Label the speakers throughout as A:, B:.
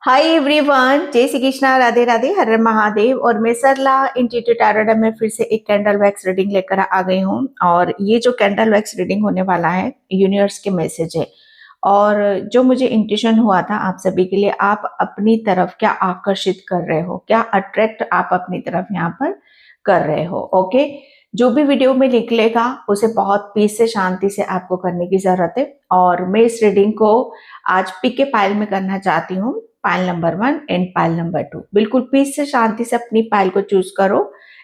A: Hi everyone, जय श्री कृष्णा, राधे राधे, हर हर महादेव। और मैं सरला इंट्यूटिव टैरोट में फिर से एक कैंडल वैक्स रीडिंग लेकर आ गई हूँ। और ये जो कैंडल वैक्स रीडिंग होने वाला है, यूनिवर्स के मैसेज है। और जो मुझे इंट्यूशन हुआ था आप सभी के लिए, आप अपनी तरफ क्या आकर्षित कर रहे हो, क्या अट्रैक्ट आप अपनी तरफ यहाँ पर कर रहे हो। ओके, जो भी वीडियो में निकलेगा उसे बहुत पीस से, शांति से आपको करने की जरूरत है। और मैं इस रीडिंग को आज पिक के पाइल में करना चाहती हूँ, pile number 1 and pile number 2। बिल्कुल पीस से, शांति से अपनी पाइल को चूज करो,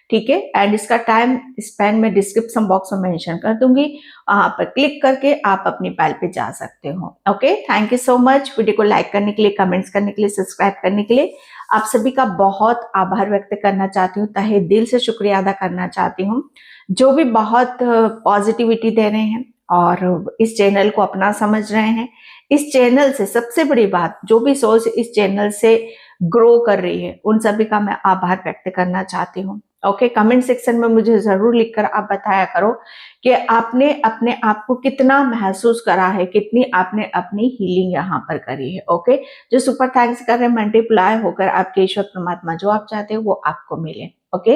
A: ठीक है। एंड इसका टाइम स्पेन में डिस्क्रिप्शन बॉक्स में मेंशन कर दूंगी, वहां पर क्लिक करके आप अपनी पाइल पे जा सकते हो। Okay, thank you so much. Video को लाइक करने के लिए, कमेंट्स करने के लिए, सब्सक्राइब करने के लिए आप सभी का बहुत आभार व्यक्त करना चाहती हूँ, तहे दिल से शुक्रिया अदा करना चाहती हूँ, जो भी बहुत पॉजिटिविटी दे रहे हैं और इस चैनल को अपना समझ रहे हैं। इस चैनल से सबसे बड़ी बात, जो भी सोच इस चैनल से ग्रो कर रही है, उन सभी का मैं आभार व्यक्त करना चाहती हूँ। ओके, कमेंट सेक्शन में मुझे जरूर लिखकर आप बताया करो कि आपने अपने आप को कितना महसूस करा है, कितनी आपने अपनी हीलिंग यहाँ पर करी है। ओके, जो सुपर थैंक्स कर रहे हैं, मल्टीप्लाई होकर आपके ईश्वर परमात्मा जो आप चाहते हो वो आपको मिले। ओके,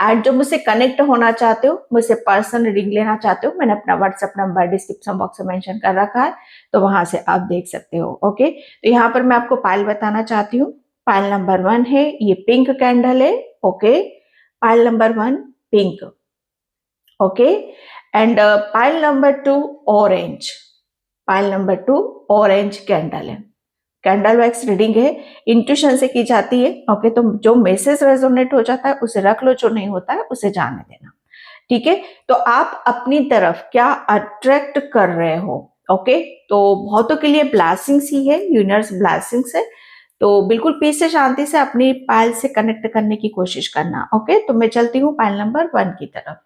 A: एंड जो मुझसे कनेक्ट होना चाहते हो, मुझसे पर्सनल रीडिंग लेना चाहते हो, मैंने अपना व्हाट्सएप नंबर डिस्क्रिप्शन बॉक्स में मेंशन कर रखा है, तो वहां से आप देख सकते हो। ओके, तो यहाँ पर मैं आपको पाइल बताना चाहती हूँ। पाइल नंबर 1 है, ये पिंक कैंडल है। Okay, pile number 1 pink. Okay, and pile number 2 orange. Pile number 2 orange candle है। कैंडल वैक्स रीडिंग है, इंट्यूशन से की जाती है। ओके, तो जो मैसेज रेजोनेट हो जाता है उसे रख लो, जो नहीं होता है उसे जाने देना, ठीक है। तो आप अपनी तरफ क्या अट्रैक्ट कर रहे हो। ओके, तो बहुतों के लिए ब्लेसिंग्स ही है, यूनिवर्स ब्लेसिंग्स है। तो बिल्कुल पीस से, शांति से अपनी पाइल से कनेक्ट करने की कोशिश करना। ओके, तो मैं चलती हूँ पाइल नंबर 1 की तरफ।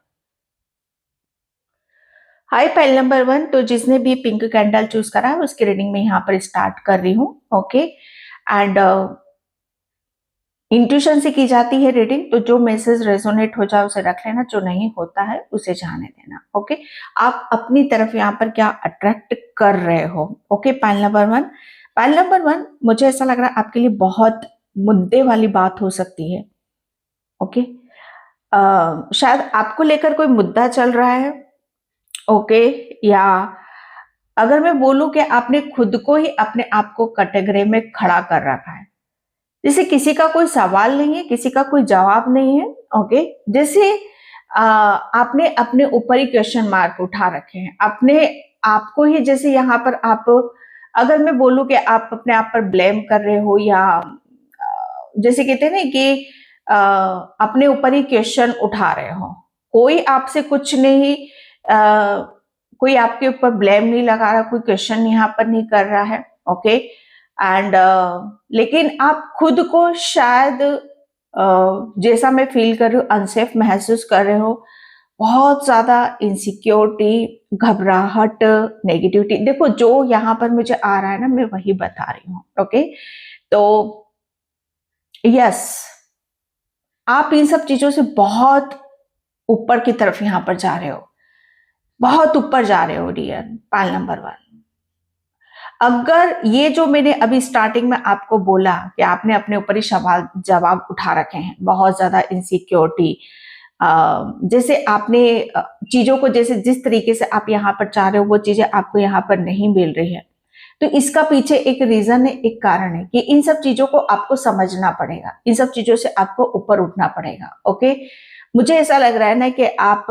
A: हाय पाइल नंबर 1, तो जिसने भी पिंक कैंडल चूज करा है उसकी रीडिंग में यहाँ पर स्टार्ट कर रही हूँ। ओके, एंड इंट्यूशन से की जाती है रीडिंग, तो जो मैसेज रेजोनेट हो जाए उसे रख लेना, जो नहीं होता है उसे जाने देना। ओके, आप अपनी तरफ यहाँ पर क्या अट्रैक्ट कर रहे हो। Okay, pile number 1। Pile number 1, मुझे ऐसा लग रहा है आपके लिए बहुत मुद्दे वाली बात हो सकती है। ओके, शायद आपको लेकर कोई मुद्दा चल रहा है। ओके, या अगर मैं बोलूं कि आपने खुद को ही अपने आप को कैटेगरी में खड़ा कर रखा है, जैसे किसी का कोई सवाल नहीं है, किसी का कोई जवाब नहीं है। ओके, जैसे आपने अपने ऊपर ही क्वेश्चन मार्क उठा रखे हैं, अपने आपको ही, जैसे यहाँ पर आप, अगर मैं बोलूं कि आप अपने आप पर ब्लेम कर रहे हो, या जैसे कहते हैं ना कि अपने ऊपर ही क्वेश्चन उठा रहे हो, कोई आपसे कुछ नहीं, कोई आपके ऊपर ब्लेम नहीं लगा रहा, कोई क्वेश्चन यहाँ पर नहीं कर रहा है। ओके, एंड लेकिन आप खुद को शायद जैसा मैं फील कर रही हूँ अनसेफ महसूस कर रहे हो, बहुत ज्यादा इनसिक्योरिटी, घबराहट, नेगेटिविटी। देखो, जो यहाँ पर मुझे आ रहा है ना, मैं वही बता रही हूँ। ओके, तो यस, आप इन सब चीजों से बहुत ऊपर की तरफ यहाँ पर जा रहे हो, बहुत ऊपर जा रहे हो डियर पाइल नंबर 1। अगर ये जो मैंने अभी स्टार्टिंग में आपको बोला कि आपने अपने ऊपर ही सवाल जवाब उठा रखे हैं, बहुत ज्यादा इनसिक्योरिटी, जैसे आपने चीजों को, जैसे जिस तरीके से आप यहाँ पर चाह रहे हो वो चीजें आपको यहाँ पर नहीं मिल रही है, तो इसका पीछे एक रीजन है, एक कारण है कि इन सब चीजों को आपको समझना पड़ेगा, इन सब चीजों से आपको ऊपर उठना पड़ेगा। ओके, मुझे ऐसा लग रहा है ना कि आप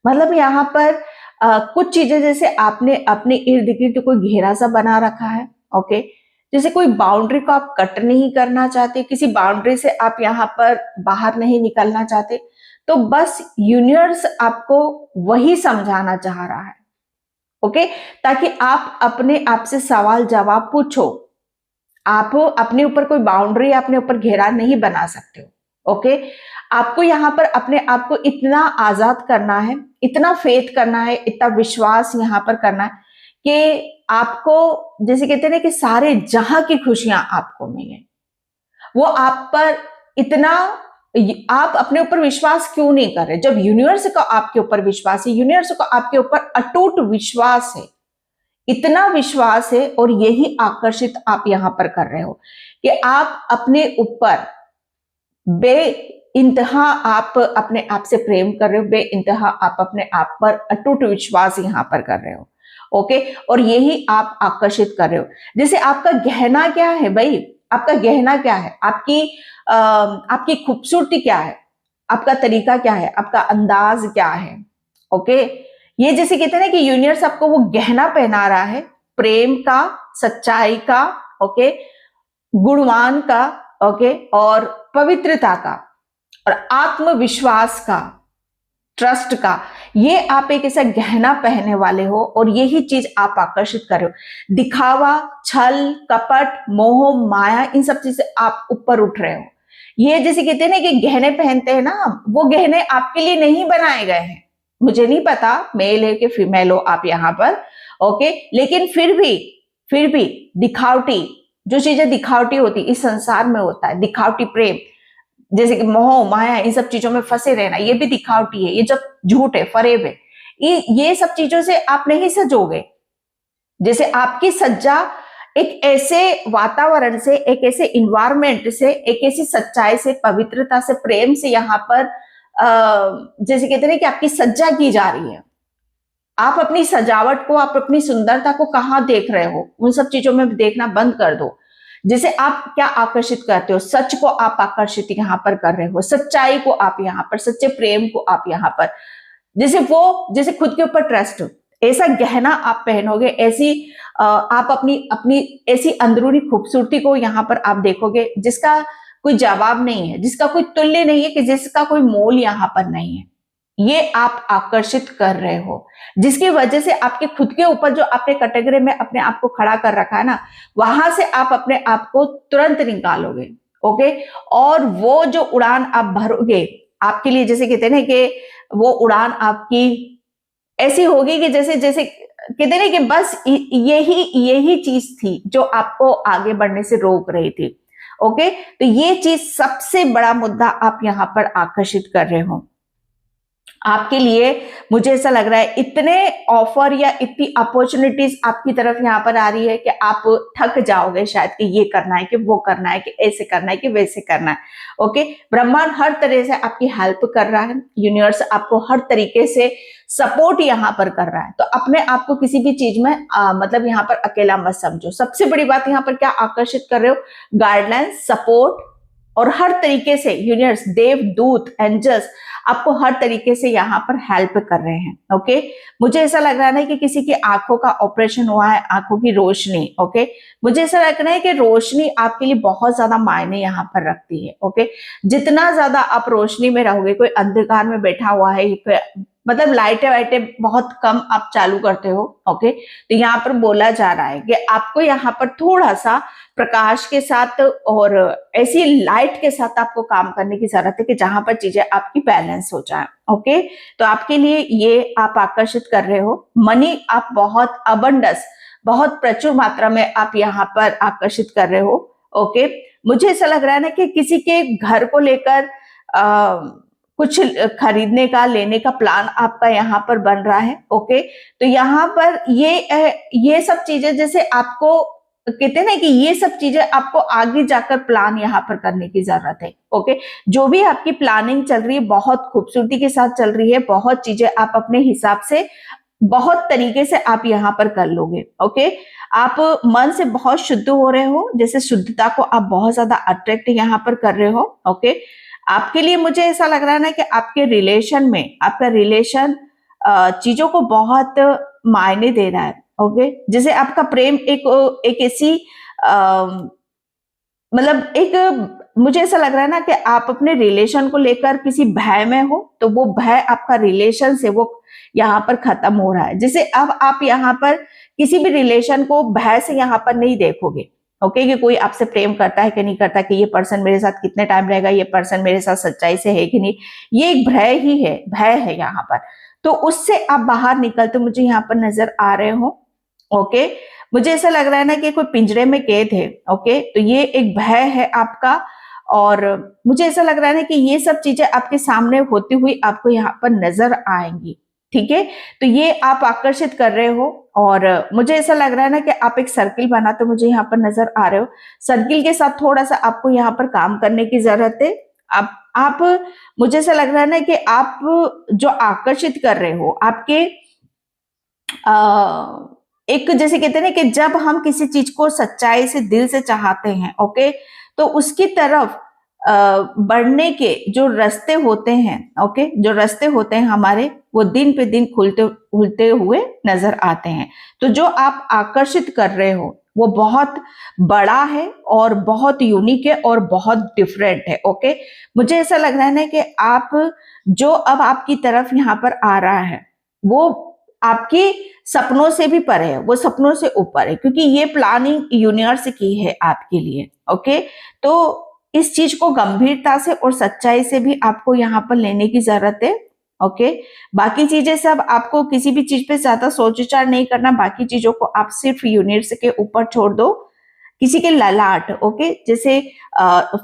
A: मतलब यहाँ पर कुछ चीजें, जैसे आपने अपने इर्द गिर्द कोई घेरा सा बना रखा है। ओके, जैसे कोई बाउंड्री को आप कट नहीं करना चाहते, किसी बाउंड्री से आप यहाँ पर बाहर नहीं निकलना चाहते, तो बस यूनिवर्स आपको वही समझाना चाह रहा है। ओके, ताकि आप अपने आप से सवाल जवाब पूछो। आप अपने ऊपर कोई बाउंड्री, अपने ऊपर घेरा नहीं बना सकते हो। ओके, आपको यहाँ पर अपने आप को इतना आजाद करना है, इतना फेथ करना है, इतना विश्वास यहाँ पर करना है कि आपको, जैसे कहते हैं ना कि सारे जहां की खुशियां आपको मिले, वो आप पर इतना, आप अपने ऊपर विश्वास क्यों नहीं कर रहे। जब यूनिवर्स का आपके ऊपर विश्वास है, यूनिवर्स को आपके ऊपर अटूट विश्वास है, इतना विश्वास है और यही आकर्षित आप यहाँ पर कर रहे हो कि आप अपने ऊपर बे इंतहा आप अपने आप से प्रेम कर रहे हो, बे इंतहा आप अपने आप पर अटूट विश्वास यहाँ पर कर रहे हो। ओके, और यही आप आकर्षित कर रहे हो। जैसे आपका गहना क्या है भाई, आपका गहना क्या है, आपकी खूबसूरती क्या है, आपका तरीका क्या है, आपका अंदाज क्या है। ओके, ये जैसे कहते हैं ना कि यूनिवर्स आपको वो गहना पहना रहा है, प्रेम का, सच्चाई का, ओके, गुणवान का, ओके, और पवित्रता का और आत्मविश्वास का, ट्रस्ट का। ये आप एक ऐसा गहना पहनने वाले हो और यही चीज आप आकर्षित कर रहे हो। दिखावा, छल, कपट, मोह, माया, इन सब चीज से आप ऊपर उठ रहे हो। ये जैसे कहते हैं ना कि गहने पहनते हैं ना, वो गहने आपके लिए नहीं बनाए गए हैं। मुझे नहीं पता मेल है कि फीमेल हो आप यहाँ पर, ओके, लेकिन फिर भी दिखावटी जो चीजें दिखावटी होती इस संसार में होता है, दिखावटी प्रेम, जैसे कि मोह, माया, इन सब चीजों में फंसे रहना, ये भी दिखावटी है, ये जब झूठ है, फरेब है। ये सब चीजों से आप नहीं सजोगे। जैसे आपकी सज्जा एक ऐसे वातावरण से, एक ऐसे इन्वायरमेंट से, एक ऐसी सच्चाई से, पवित्रता से, प्रेम से यहाँ पर जैसे कहते हैं कि आपकी सज्जा की जा रही है। आप अपनी सजावट को, आप अपनी सुंदरता को कहाँ देख रहे हो, उन सब चीजों में देखना बंद कर दो। जैसे आप क्या आकर्षित करते हो, सच को आप आकर्षित यहाँ पर कर रहे हो, सच्चाई को आप यहाँ पर, सच्चे प्रेम को आप यहाँ पर, जैसे खुद के ऊपर ट्रस्ट, ऐसा गहना आप पहनोगे, ऐसी आप अपनी ऐसी अंदरूनी खूबसूरती को यहाँ पर आप देखोगे जिसका कोई जवाब नहीं है, जिसका कोई तुल्य नहीं है, कि जिसका कोई मोल यहाँ पर नहीं है। ये आप आकर्षित कर रहे हो, जिसकी वजह से आपके खुद के ऊपर जो आपने कैटेगरी में अपने आप को खड़ा कर रखा है ना, वहां से आप अपने आप को तुरंत निकालोगे। ओके, और वो जो उड़ान आप भरोगे आपके लिए, जैसे कहते हैं ना कि वो उड़ान आपकी ऐसी होगी कि जैसे जैसे कहते ना कि बस यही चीज थी जो आपको आगे बढ़ने से रोक रही थी। ओके, तो ये चीज सबसे बड़ा मुद्दा आप यहाँ पर आकर्षित कर रहे हो। आपके लिए मुझे ऐसा लग रहा है इतने ऑफर या इतनी अपॉर्चुनिटीज आपकी तरफ यहाँ पर आ रही है कि आप थक जाओगे शायद, कि ये करना है, कि वो करना है, कि ऐसे करना है, कि वैसे करना है। ओके, ब्रह्मांड हर तरह से आपकी हेल्प कर रहा है, यूनिवर्स आपको हर तरीके से सपोर्ट यहाँ पर कर रहा है। तो अपने आप को किसी भी चीज में मतलब यहाँ पर अकेला मत समझो। सबसे बड़ी बात यहाँ पर क्या आकर्षित कर रहे हो, गाइडलाइंस, सपोर्ट, और हर तरीके से यूनिवर्स, देव दूत, एंजल्स आपको हर तरीके से यहाँ पर हेल्प कर रहे हैं। ओके, मुझे ऐसा लग रहा है कि किसी की आंखों का ऑपरेशन हुआ है, आंखों की रोशनी। ओके, मुझे ऐसा लग रहा है कि रोशनी आपके लिए बहुत ज्यादा मायने यहाँ पर रखती है। ओके, जितना ज्यादा आप रोशनी में रहोगे, कोई अंधकार में बैठा हुआ है, मतलब लाइटें वाइटें बहुत कम आप चालू करते हो। ओके, तो यहाँ पर बोला जा रहा है कि आपको यहाँ पर थोड़ा सा प्रकाश के साथ और ऐसी लाइट के साथ आपको काम करने की जरूरत है कि जहां पर चीजें आपकी बैलेंस हो जाए। ओके, तो आपके लिए ये आप आकर्षित कर रहे हो। मनी आप बहुत अबंडस, बहुत प्रचुर मात्रा में आप यहाँ पर आकर्षित कर रहे हो। ओके, मुझे ऐसा लग रहा है ना कि किसी के घर को लेकर कुछ खरीदने का, लेने का प्लान आपका यहाँ पर बन रहा है। ओके, तो यहाँ पर ये सब चीजें जैसे आपको कहते हैं ना कि ये सब चीजें आपको आगे जाकर प्लान यहाँ पर करने की जरूरत है। ओके, जो भी आपकी प्लानिंग चल रही है बहुत खूबसूरती के साथ चल रही है, बहुत चीजें आप अपने हिसाब से बहुत तरीके से आप यहाँ पर कर लोगे। ओके, आप मन से बहुत शुद्ध हो रहे हो, जैसे शुद्धता को आप बहुत ज्यादा अट्रैक्ट यहाँ पर कर रहे हो। ओके, आपके लिए मुझे ऐसा लग रहा है ना कि आपके रिलेशन में, आपका रिलेशन चीजों को बहुत मायने दे रहा है। ओके, जैसे आपका प्रेम एक ऐसी मतलब एक, मुझे ऐसा लग रहा है ना कि आप अपने रिलेशन को लेकर किसी भय में हो, तो वो भय आपका रिलेशन से वो यहाँ पर खत्म हो रहा है। जैसे अब आप यहाँ पर किसी भी रिलेशन को भय से यहाँ पर नहीं देखोगे। ओके, कि कोई आपसे प्रेम करता है कि नहीं करता, कि ये पर्सन मेरे साथ कितने टाइम रहेगा, ये पर्सन मेरे साथ सच्चाई से है कि नहीं, ये एक भय ही है, भय है यहाँ पर। तो उससे आप बाहर निकलते मुझे यहाँ पर नजर आ रहे हो। ओके, मुझे ऐसा लग रहा है ना कि कोई पिंजरे में कैद है। ओके, तो ये एक भय है आपका, और मुझे ऐसा लग रहा है ना कि ये सब चीजें आपके सामने होती हुई आपको यहाँ पर नजर आएंगी। ठीक है, तो ये आप आकर्षित कर रहे हो। और मुझे ऐसा लग रहा है ना कि आप एक सर्किल बनाते मुझे यहाँ पर नजर आ रहे हो। सर्किल के साथ थोड़ा सा आपको यहाँ पर काम करने की जरूरत है। आप मुझे ऐसा लग रहा है ना कि आप जो आकर्षित कर रहे हो आपके एक जैसे कहते हैं ना कि जब हम किसी चीज को सच्चाई से दिल से चाहते हैं, ओके, तो उसकी तरफ बढ़ने के जो रास्ते होते हैं, ओके, जो रास्ते होते हैं हमारे, वो दिन पे दिन खुलते खुलते हुए नजर आते हैं। तो जो आप आकर्षित कर रहे हो वो बहुत बड़ा है और बहुत यूनिक है और बहुत डिफरेंट है। ओके, मुझे ऐसा लग रहा है ना कि आप जो अब आपकी तरफ यहाँ पर आ रहा है वो आपके सपनों से भी परे है, वो सपनों से ऊपर है, क्योंकि ये प्लानिंग यूनिवर्स की है आपके लिए। ओके, तो इस चीज को गंभीरता से और सच्चाई से भी आपको यहाँ पर लेने की जरूरत है। ओके, बाकी चीजें सब आपको किसी भी चीज पे ज्यादा सोच विचार नहीं करना, बाकी चीजों को आप सिर्फ यूनिट्स के ऊपर छोड़ दो। किसी के ललाट, ओके, जैसे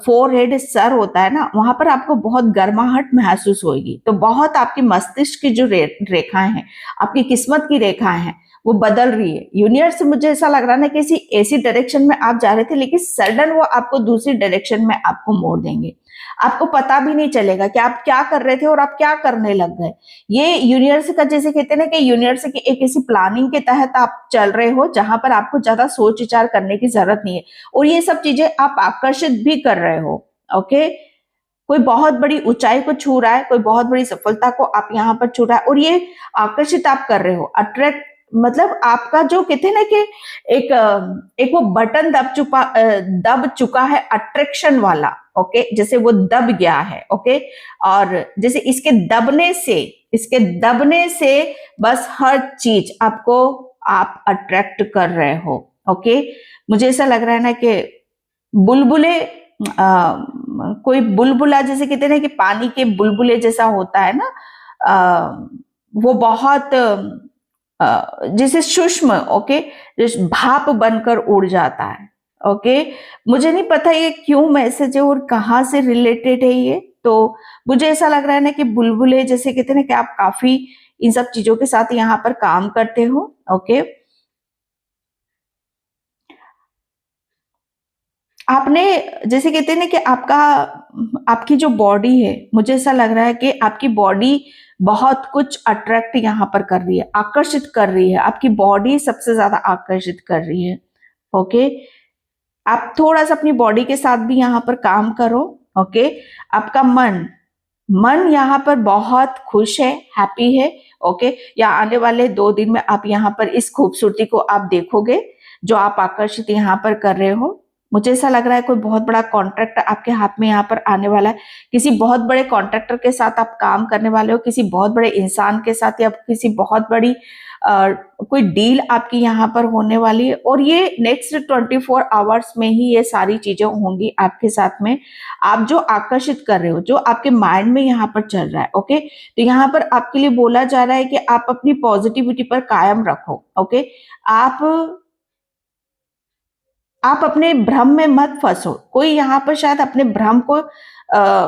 A: फोरहेड सर होता है ना, वहां पर आपको बहुत गर्माहट महसूस होगी, तो बहुत आपके मस्तिष्क की जो रेखाएं हैं, आपकी किस्मत की रेखाएं हैं, वो बदल रही है। यूनिवर्स से मुझे ऐसा लग रहा है ना किसी ऐसी डायरेक्शन में आप जा रहे थे, लेकिन सडन वो आपको दूसरी डायरेक्शन में आपको मोड़ देंगे। आपको पता भी नहीं चलेगा कि आप क्या कर रहे थे और आप क्या करने लग गए। ये यूनिवर्स का, जैसे कहते हैं ना कि यूनिवर्स की एक ऐसी प्लानिंग के तहत आप चल रहे हो जहां पर आपको ज्यादा सोच विचार करने की जरूरत नहीं है, और ये सब चीजें आप आकर्षित भी कर रहे हो। ओके, कोई बहुत बड़ी ऊंचाई को छू रहा है, कोई बहुत बड़ी सफलता को आप यहाँ पर छू रहा है, और ये आकर्षित आप कर रहे हो। अट्रैक्ट मतलब आपका जो कहते हैं ना कि एक वो बटन दब चुका है अट्रैक्शन वाला। ओके, जैसे वो दब गया है। ओके, और जैसे इसके दबने से बस हर चीज आपको आप अट्रैक्ट कर रहे हो। ओके, मुझे ऐसा लग रहा है ना कि बुलबुले कोई बुलबुला, जैसे कहते हैं ना कि पानी के बुलबुले जैसा होता है ना, वो बहुत जैसे सूक्ष्म, ओके, जैसे भाप बनकर उड़ जाता है। ओके, मुझे नहीं पता ये क्यों मैसेज है और कहाँ से रिलेटेड है ये, तो मुझे ऐसा लग रहा है ना कि बुलबुले, जैसे कहते हैं ना कि आप काफी इन सब चीजों के साथ यहाँ पर काम करते हो। ओके, आपने जैसे कहते हैं ना कि आपकी जो बॉडी है, मुझे ऐसा लग रहा है कि आपकी बॉडी बहुत कुछ अट्रैक्ट यहाँ पर कर रही है, आकर्षित कर रही है। आपकी बॉडी सबसे ज्यादा आकर्षित कर रही है। ओके, आप थोड़ा सा अपनी बॉडी के साथ भी यहाँ पर काम करो। ओके, आपका मन यहाँ पर बहुत खुश है, हैप्पी है। ओके, या आने वाले 2 दिन में आप यहाँ पर इस खूबसूरती को आप देखोगे जो आप आकर्षित यहाँ पर कर रहे हो। मुझे ऐसा लग रहा है कोई बहुत बड़ा कॉन्ट्रैक्ट आपके हाथ में यहाँ पर आने वाला है। किसी बहुत बड़े कॉन्ट्रैक्टर के साथ आप काम करने वाले हो, किसी बहुत बड़े इंसान के साथ, या किसी बहुत बड़ी कोई डील आपकी यहाँ पर होने वाली है, और ये नेक्स्ट 24 आवर्स में ही ये सारी चीजें होंगी आपके साथ में। आप जो आकर्षित कर रहे हो, जो आपके माइंड में यहाँ पर चल रहा है, ओके, तो यहाँ पर आपके लिए बोला जा रहा है कि आप अपनी पॉजिटिविटी पर कायम रखो। ओके, आप अपने भ्रम में मत फंसो। कोई यहाँ पर शायद अपने भ्रम को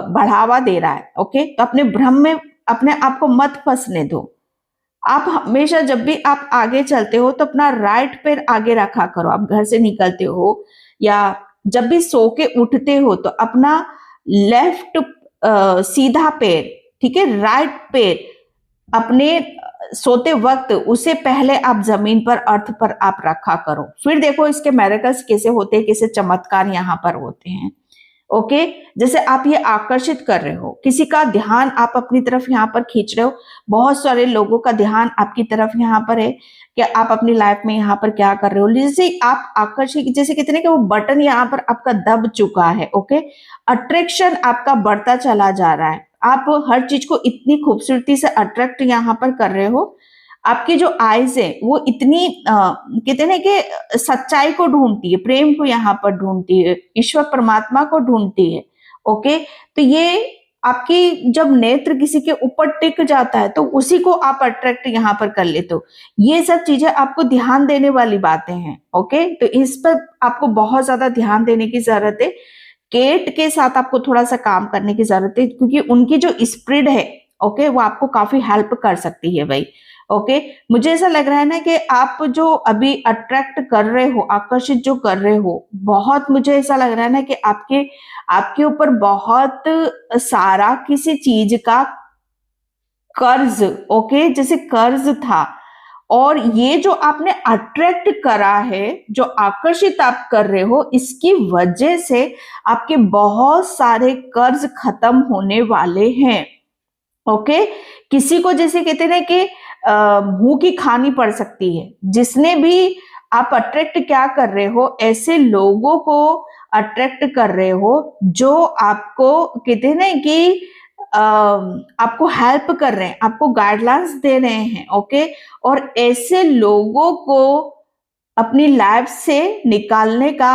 A: बढ़ावा दे रहा है। ओके, तो अपने भ्रम में अपने आप को मत फंसने दो। आप हमेशा जब भी आप आगे चलते हो तो अपना राइट पैर आगे रखा करो। आप घर से निकलते हो या जब भी सो के उठते हो तो अपना लेफ्ट सीधा पैर, ठीक है, राइट पैर अपने सोते वक्त उसे पहले आप जमीन पर, अर्थ पर आप रखा करो। फिर देखो इसके मेरेकल्स कैसे होते हैं, कैसे चमत्कार यहाँ पर होते हैं। ओके, जैसे आप ये आकर्षित कर रहे हो, किसी का ध्यान आप अपनी तरफ यहाँ पर खींच रहे हो, बहुत सारे लोगों का ध्यान आपकी तरफ यहाँ पर है कि आप अपनी लाइफ में यहाँ पर क्या कर रहे हो। जैसे आप आकर्षित, जैसे कहते हैं कि वो बटन यहाँ पर आपका दब चुका है। ओके, अट्रैक्शन आपका बढ़ता चला जा रहा है। आप हर चीज को इतनी खूबसूरती से अट्रैक्ट यहाँ पर कर रहे हो। आपकी जो आईज है वो इतनी कहते हैं कि सच्चाई को ढूंढती है, प्रेम को यहाँ पर ढूंढती है, ईश्वर परमात्मा को ढूंढती है। ओके, तो ये आपकी जब नेत्र किसी के ऊपर टिक जाता है तो उसी को आप अट्रैक्ट यहाँ पर कर लेते हो। ये सब चीजें आपको ध्यान देने वाली बातें हैं। ओके, तो इस पर आपको बहुत ज्यादा ध्यान देने की जरूरत है। केट के साथ आपको थोड़ा सा काम करने की जरूरत है, क्योंकि उनकी जो स्प्रिट है, ओके, वो आपको काफी हेल्प कर सकती है भाई। ओके, मुझे ऐसा लग रहा है ना कि आप जो अभी अट्रैक्ट कर रहे हो, आकर्षित जो कर रहे हो, बहुत मुझे ऐसा लग रहा है ना कि आपके आपके ऊपर बहुत सारा किसी चीज का कर्ज, ओके, जैसे कर्ज था, और ये जो आपने अट्रैक्ट करा है, जो आकर्षित आप कर रहे हो, इसकी वजह से आपके बहुत सारे कर्ज खत्म होने वाले हैं। ओके, किसी को जैसे कहते हैं ना कि भूखी खानी पड़ सकती है, जिसने भी आप अट्रैक्ट क्या कर रहे हो, ऐसे लोगों को अट्रैक्ट कर रहे हो जो आपको कहते हैं ना कि आपको हेल्प कर रहे हैं, आपको गाइडलाइंस दे रहे हैं। ओके, और ऐसे लोगों को अपनी लाइफ से निकालने का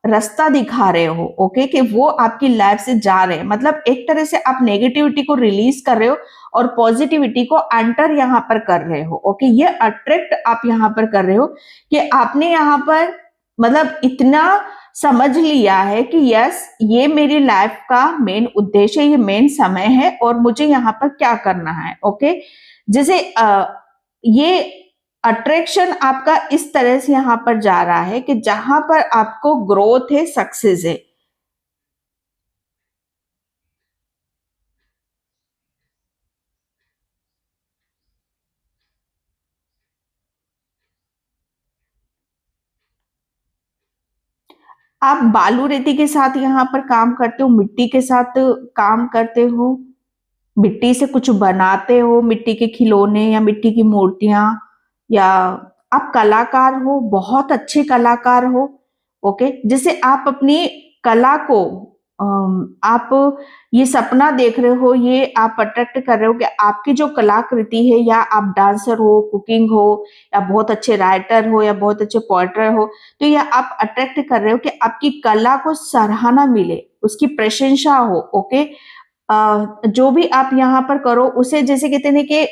A: रास्ता दिखा रहे हो। ओके, कि वो आपकी लाइफ से जा रहे हैं, मतलब एक तरह से आप नेगेटिविटी को रिलीज कर रहे हो और पॉजिटिविटी को एंटर यहाँ पर कर रहे हो। ओके, ये अट्रैक्ट आप यहाँ पर कर रहे हो कि आपने यहाँ पर मतलब इतना समझ लिया है कि यस, ये मेरी लाइफ का मेन उद्देश्य, ये मेन समय है और मुझे यहाँ पर क्या करना है। ओके, जैसे ये अट्रैक्शन आपका इस तरह से यहाँ पर जा रहा है कि जहां पर आपको ग्रोथ है, सक्सेस है। आप बालू रेती के साथ यहाँ पर काम करते हो, मिट्टी के साथ काम करते हो, मिट्टी से कुछ बनाते हो, मिट्टी के खिलौने या मिट्टी की मूर्तियां, या आप कलाकार हो, बहुत अच्छे कलाकार हो। ओके, जैसे आप अपनी कला को आप ये सपना देख रहे हो, ये आप अट्रैक्ट कर रहे हो कि आपकी जो कलाकृति है, या आप डांसर हो, कुकिंग हो, या बहुत अच्छे राइटर हो, या बहुत अच्छे पोएटर हो, तो ये आप अट्रैक्ट कर रहे हो कि आपकी कला को सराहना मिले, उसकी प्रशंसा हो। ओके, जो भी आप यहाँ पर करो, उसे जैसे कहते हैं कि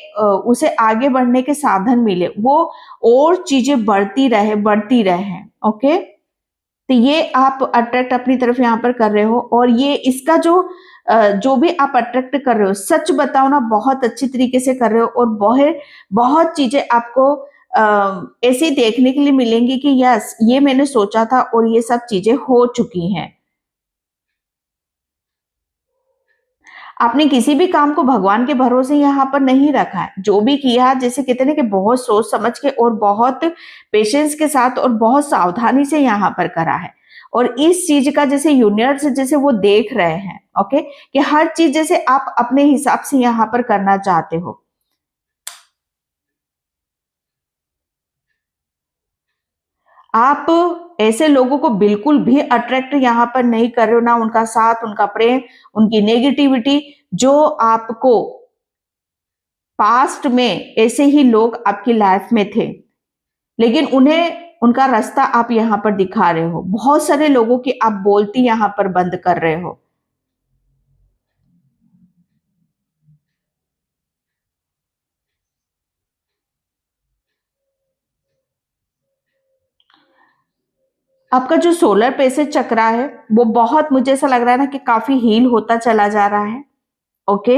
A: उसे आगे बढ़ने के साधन मिले, वो और चीजें बढ़ती रहे। ओके, तो ये आप अट्रैक्ट अपनी तरफ यहाँ पर कर रहे हो, और ये इसका जो भी आप अट्रैक्ट कर रहे हो, सच बताओ ना, बहुत अच्छी तरीके से कर रहे हो, और बहुत बहुत चीजें आपको ऐसी देखने के लिए मिलेंगी कि यस, ये मैंने सोचा था और ये सब चीजें हो चुकी हैं। आपने किसी भी काम को भगवान के भरोसे यहाँ पर नहीं रखा है, जो भी किया, जैसे कहते हैं ना कि बहुत सोच समझ के और बहुत पेशेंस के साथ और बहुत सावधानी से यहाँ पर करा है, और इस चीज का जैसे यूनिवर्स जैसे वो देख रहे हैं। ओके, कि हर चीज जैसे आप अपने हिसाब से यहाँ पर करना चाहते हो। आप ऐसे लोगों को बिल्कुल भी अट्रैक्ट यहाँ पर नहीं कर रहे हो, ना उनका साथ, उनका प्रेम, उनकी नेगेटिविटी। जो आपको पास्ट में ऐसे ही लोग आपकी लाइफ में थे, लेकिन उन्हें उनका रास्ता आप यहाँ पर दिखा रहे हो, बहुत सारे लोगों की आप बोलती यहाँ पर बंद कर रहे हो। आपका जो सोलर प्लेक्सस चक्रा है, वो बहुत, मुझे ऐसा लग रहा है ना कि काफी हील होता चला जा रहा है। ओके,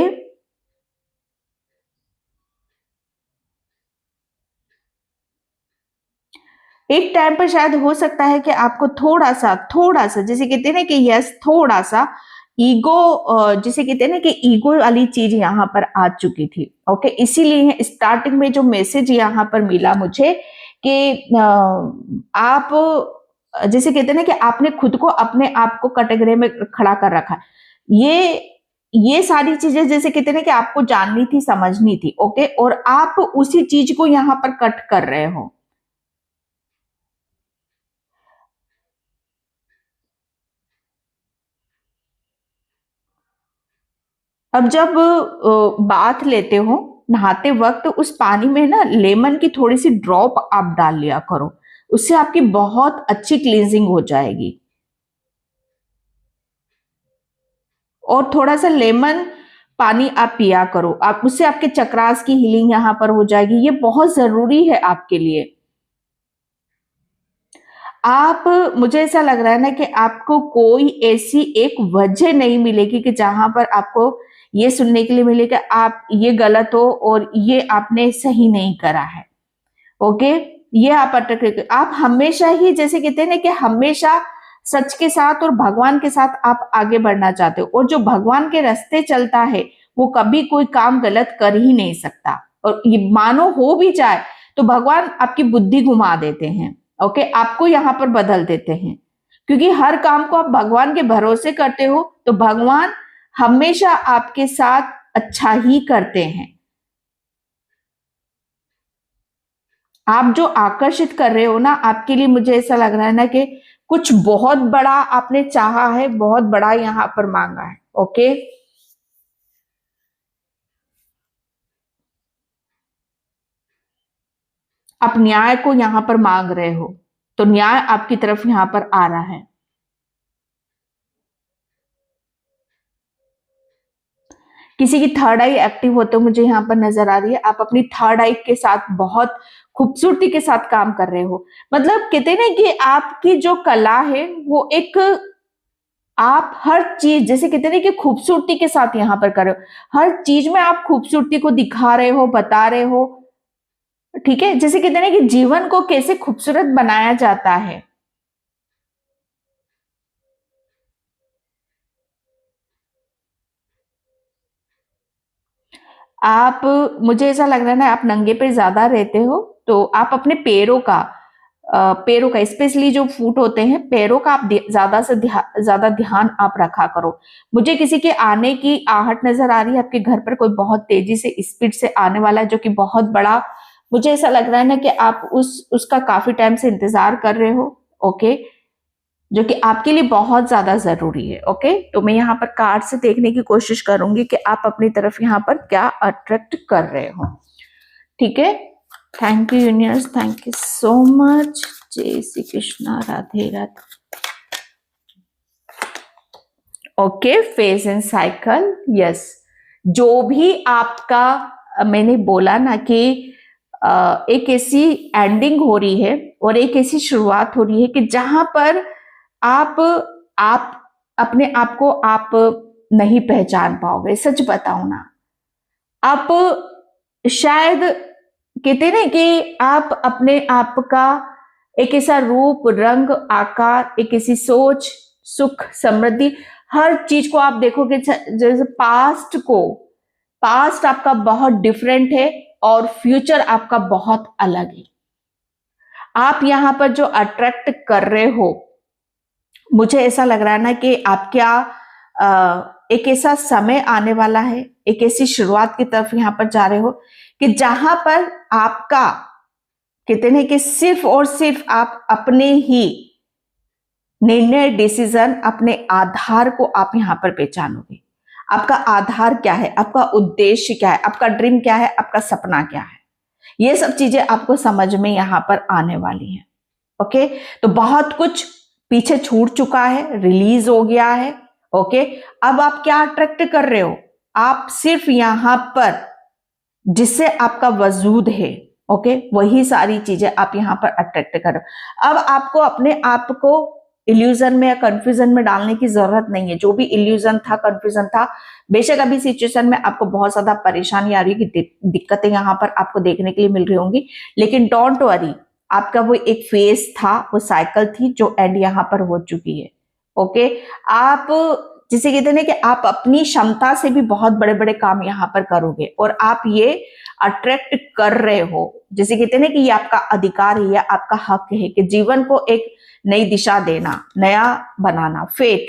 A: एक टाइम पर शायद हो सकता है कि आपको थोड़ा सा जैसे कहते हैं ना कि यस, थोड़ा सा ईगो, जिसे कहते हैं ना कि ईगो वाली चीज यहाँ पर आ चुकी थी। ओके, इसीलिए स्टार्टिंग में जो मैसेज यहाँ पर मिला मुझे कि आप जैसे कहते हैं ना कि आपने खुद को, अपने आप को कैटेगरी में खड़ा कर रखा है। ये सारी चीजें जैसे कहते हैं ना कि आपको जाननी थी, समझनी थी। ओके, और आप उसी चीज को यहाँ पर कट कर रहे हो। अब जब बाथ लेते हो, नहाते वक्त, उस पानी में ना लेमन की थोड़ी सी ड्रॉप आप डाल लिया करो, उससे आपकी बहुत अच्छी क्लींजिंग हो जाएगी। और थोड़ा सा लेमन पानी आप पिया करो, आप उससे आपके चक्रास की हीलिंग यहाँ पर हो जाएगी। ये बहुत जरूरी है आपके लिए। आप, मुझे ऐसा लग रहा है ना कि आपको कोई ऐसी एक वजह नहीं मिलेगी कि जहां पर आपको ये सुनने के लिए मिलेगा आप ये गलत हो और ये आपने सही नहीं करा है। ओके, ये आप अटक, आप हमेशा ही, जैसे कहते हैं ना कि हमेशा सच के साथ और भगवान के साथ आप आगे बढ़ना चाहते हो, और जो भगवान के रास्ते चलता है वो कभी कोई काम गलत कर ही नहीं सकता। और ये मानो हो भी जाए तो भगवान आपकी बुद्धि घुमा देते हैं। ओके, आपको यहाँ पर बदल देते हैं, क्योंकि हर काम को आप भगवान के भरोसे करते हो तो भगवान हमेशा आपके साथ अच्छा ही करते हैं। आप जो आकर्षित कर रहे हो ना, आपके लिए मुझे ऐसा लग रहा है ना कि कुछ बहुत बड़ा आपने चाहा है, बहुत बड़ा यहाँ पर मांगा है। ओके, आप न्याय को यहाँ पर मांग रहे हो तो न्याय आपकी तरफ यहाँ पर आ रहा है। किसी की थर्ड आई एक्टिव होते हुए मुझे यहाँ पर नजर आ रही है। आप अपनी थर्ड आई के साथ बहुत खूबसूरती के साथ काम कर रहे हो। मतलब कहते हैं ना कि आपकी जो कला है वो एक, आप हर चीज, जैसे कहते हैं ना कि खूबसूरती के साथ यहाँ पर कर रहे हो, हर चीज में आप खूबसूरती को दिखा रहे हो, बता रहे हो। ठीक है, जैसे कहते हैं ना कि जीवन को कैसे खूबसूरत बनाया जाता है। आप, मुझे ऐसा लग रहा है ना, आप नंगे पे ज्यादा रहते हो तो आप अपने पैरों का स्पेशली जो फुट होते हैं पैरों का आप ज्यादा से ज्यादा ध्यान आप रखा करो। मुझे किसी के आने की आहट नजर आ रही है, आपके घर पर कोई बहुत तेजी से स्पीड से आने वाला है जो कि बहुत बड़ा, मुझे ऐसा लग रहा है ना कि आप उसका काफी टाइम से इंतजार कर रहे हो। ओके, जो कि आपके लिए बहुत ज्यादा जरूरी है। ओके, तो मैं यहाँ पर कार्ड से देखने की कोशिश करूंगी कि आप अपनी तरफ यहाँ पर क्या अट्रैक्ट कर रहे हो। ठीक है, thank you universe, thank you so much. जय Shri Krishna, Radhe Radhe. Okay, phase and cycle, yes. जो भी आपका, मैंने बोला ना कि एक ऐसी एंडिंग हो रही है और एक ऐसी शुरुआत हो रही है कि जहां पर आप आप अपने आप को आप नहीं पहचान पाओगे। सच बताओ ना, आप शायद कहते हैं ना कि आप अपने आप का एक ऐसा रूप, रंग, आकार, एक ऐसी सोच, सुख, समृद्धि, हर चीज को आप देखोगे जैसे पास्ट आपका बहुत डिफरेंट है और फ्यूचर आपका बहुत अलग है। आप यहाँ पर जो अट्रैक्ट कर रहे हो, मुझे ऐसा लग रहा है ना कि आप क्या एक ऐसा समय आने वाला है, एक ऐसी शुरुआत की तरफ यहाँ पर जा रहे हो कि जहां पर आपका कहते हैं कि सिर्फ और सिर्फ आप अपने ही निर्णय, डिसीजन, अपने आधार को आप यहां पर पहचानोगे। आपका आधार क्या है, आपका उद्देश्य क्या है, आपका ड्रीम क्या है, आपका सपना क्या है, ये सब चीजें आपको समझ में यहां पर आने वाली हैं। ओके, तो बहुत कुछ पीछे छूट चुका है, रिलीज हो गया है। ओके, अब आप क्या अट्रैक्ट कर रहे हो, आप सिर्फ यहां पर जिससे आपका वजूद है, ओके, वही सारी चीजें आप यहां पर अट्रैक्ट कर रहे हो। अब आपको अपने आप को इल्यूजन में या कंफ्यूजन में डालने की जरूरत नहीं है। जो भी इल्यूजन था, कंफ्यूजन था, बेशक अभी सिचुएशन में आपको बहुत ज्यादा परेशानी आ रही है कि दिक्कतें यहाँ पर आपको देखने के लिए मिल रही होंगी, लेकिन डोंट वरी, आपका वो एक फेज था, वो साइकिल थी जो एंड यहाँ पर हो चुकी है। ओके, आप जिसे कहते हैं ना कि आप अपनी क्षमता से भी बहुत बड़े बड़े काम यहाँ पर करोगे और आप ये अट्रैक्ट कर रहे हो। जैसे कहते हैं ना कि ये आपका अधिकार है या आपका हक है कि जीवन को एक नई दिशा देना, नया बनाना, फेथ।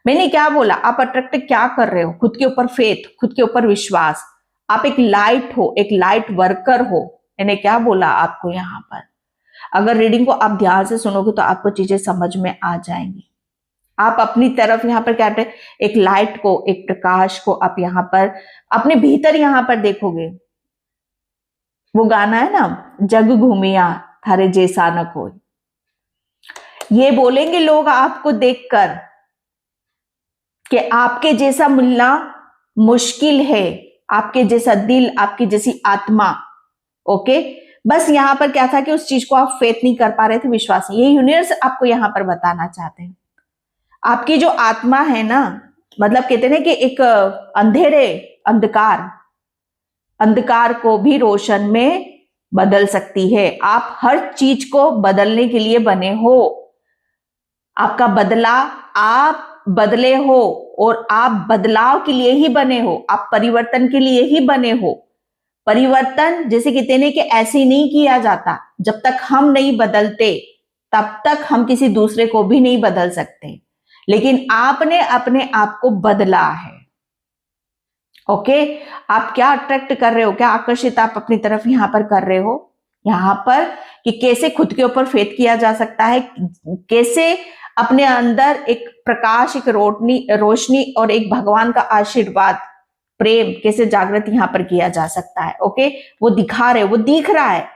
A: मैंने क्या बोला, आप अट्रैक्ट क्या कर रहे हो, खुद के ऊपर फेथ, खुद के ऊपर विश्वास। आप एक लाइट हो, एक लाइट वर्कर हो। मैंने क्या बोला आपको यहाँ पर, अगर रीडिंग को आप ध्यान से सुनोगे तो आपको चीजें समझ में आ जाएंगी। आप अपनी तरफ यहाँ पर क्या है, एक लाइट को, एक प्रकाश को आप यहाँ पर अपने भीतर यहाँ पर देखोगे। वो गाना है ना, जग घूमिया थारे जैसा न कोई, ये बोलेंगे लोग आपको देखकर कि आपके जैसा मिलना मुश्किल है, आपके जैसा दिल, आपकी जैसी आत्मा। ओके, बस यहाँ पर क्या था कि उस चीज को आप फेथ नहीं कर पा रहे थे, विश्वास नहीं। ये यूनिवर्स आपको यहाँ पर बताना चाहते हैं, आपकी जो आत्मा है ना, मतलब कहते हैं कि एक अंधेरे अंधकार को भी रोशन में बदल सकती है। आप हर चीज को बदलने के लिए बने हो। आपका बदला, आप बदले हो और आप बदलाव के लिए ही बने हो, आप परिवर्तन के लिए ही बने हो। परिवर्तन जैसे कहते हैं कि ऐसे नहीं किया जाता, जब तक हम नहीं बदलते तब तक हम किसी दूसरे को भी नहीं बदल सकते, लेकिन आपने अपने आप को बदला है। ओके, आप क्या अट्रैक्ट कर रहे हो, क्या आकर्षित आप अपनी तरफ यहां पर कर रहे हो, यहां पर कि कैसे खुद के ऊपर फेथ किया जा सकता है, कैसे अपने अंदर एक प्रकाश, एक रोशनी और एक भगवान का आशीर्वाद, प्रेम कैसे जागृत यहां पर किया जा सकता है। ओके, वो दिखा रहे, वो दिख रहा है,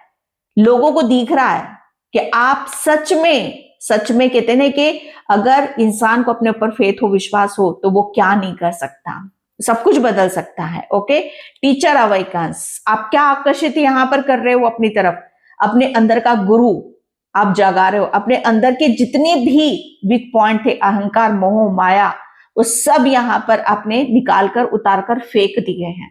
A: लोगों को दिख रहा है कि आप सच में कहते हैं कि अगर इंसान को अपने ऊपर फेथ हो, विश्वास हो, तो वो क्या नहीं कर सकता, सब कुछ बदल सकता है। ओके, टीचर अवेकन्स, आप क्या आकर्षित यहां पर कर रहे हो अपनी तरफ, अपने अंदर का गुरु आप जगा रहे हो। अपने अंदर के जितने भी वीक पॉइंट थे, अहंकार, मोह, माया, वो सब यहां पर आपने निकालकर, उतारकर फेंक दिए हैं।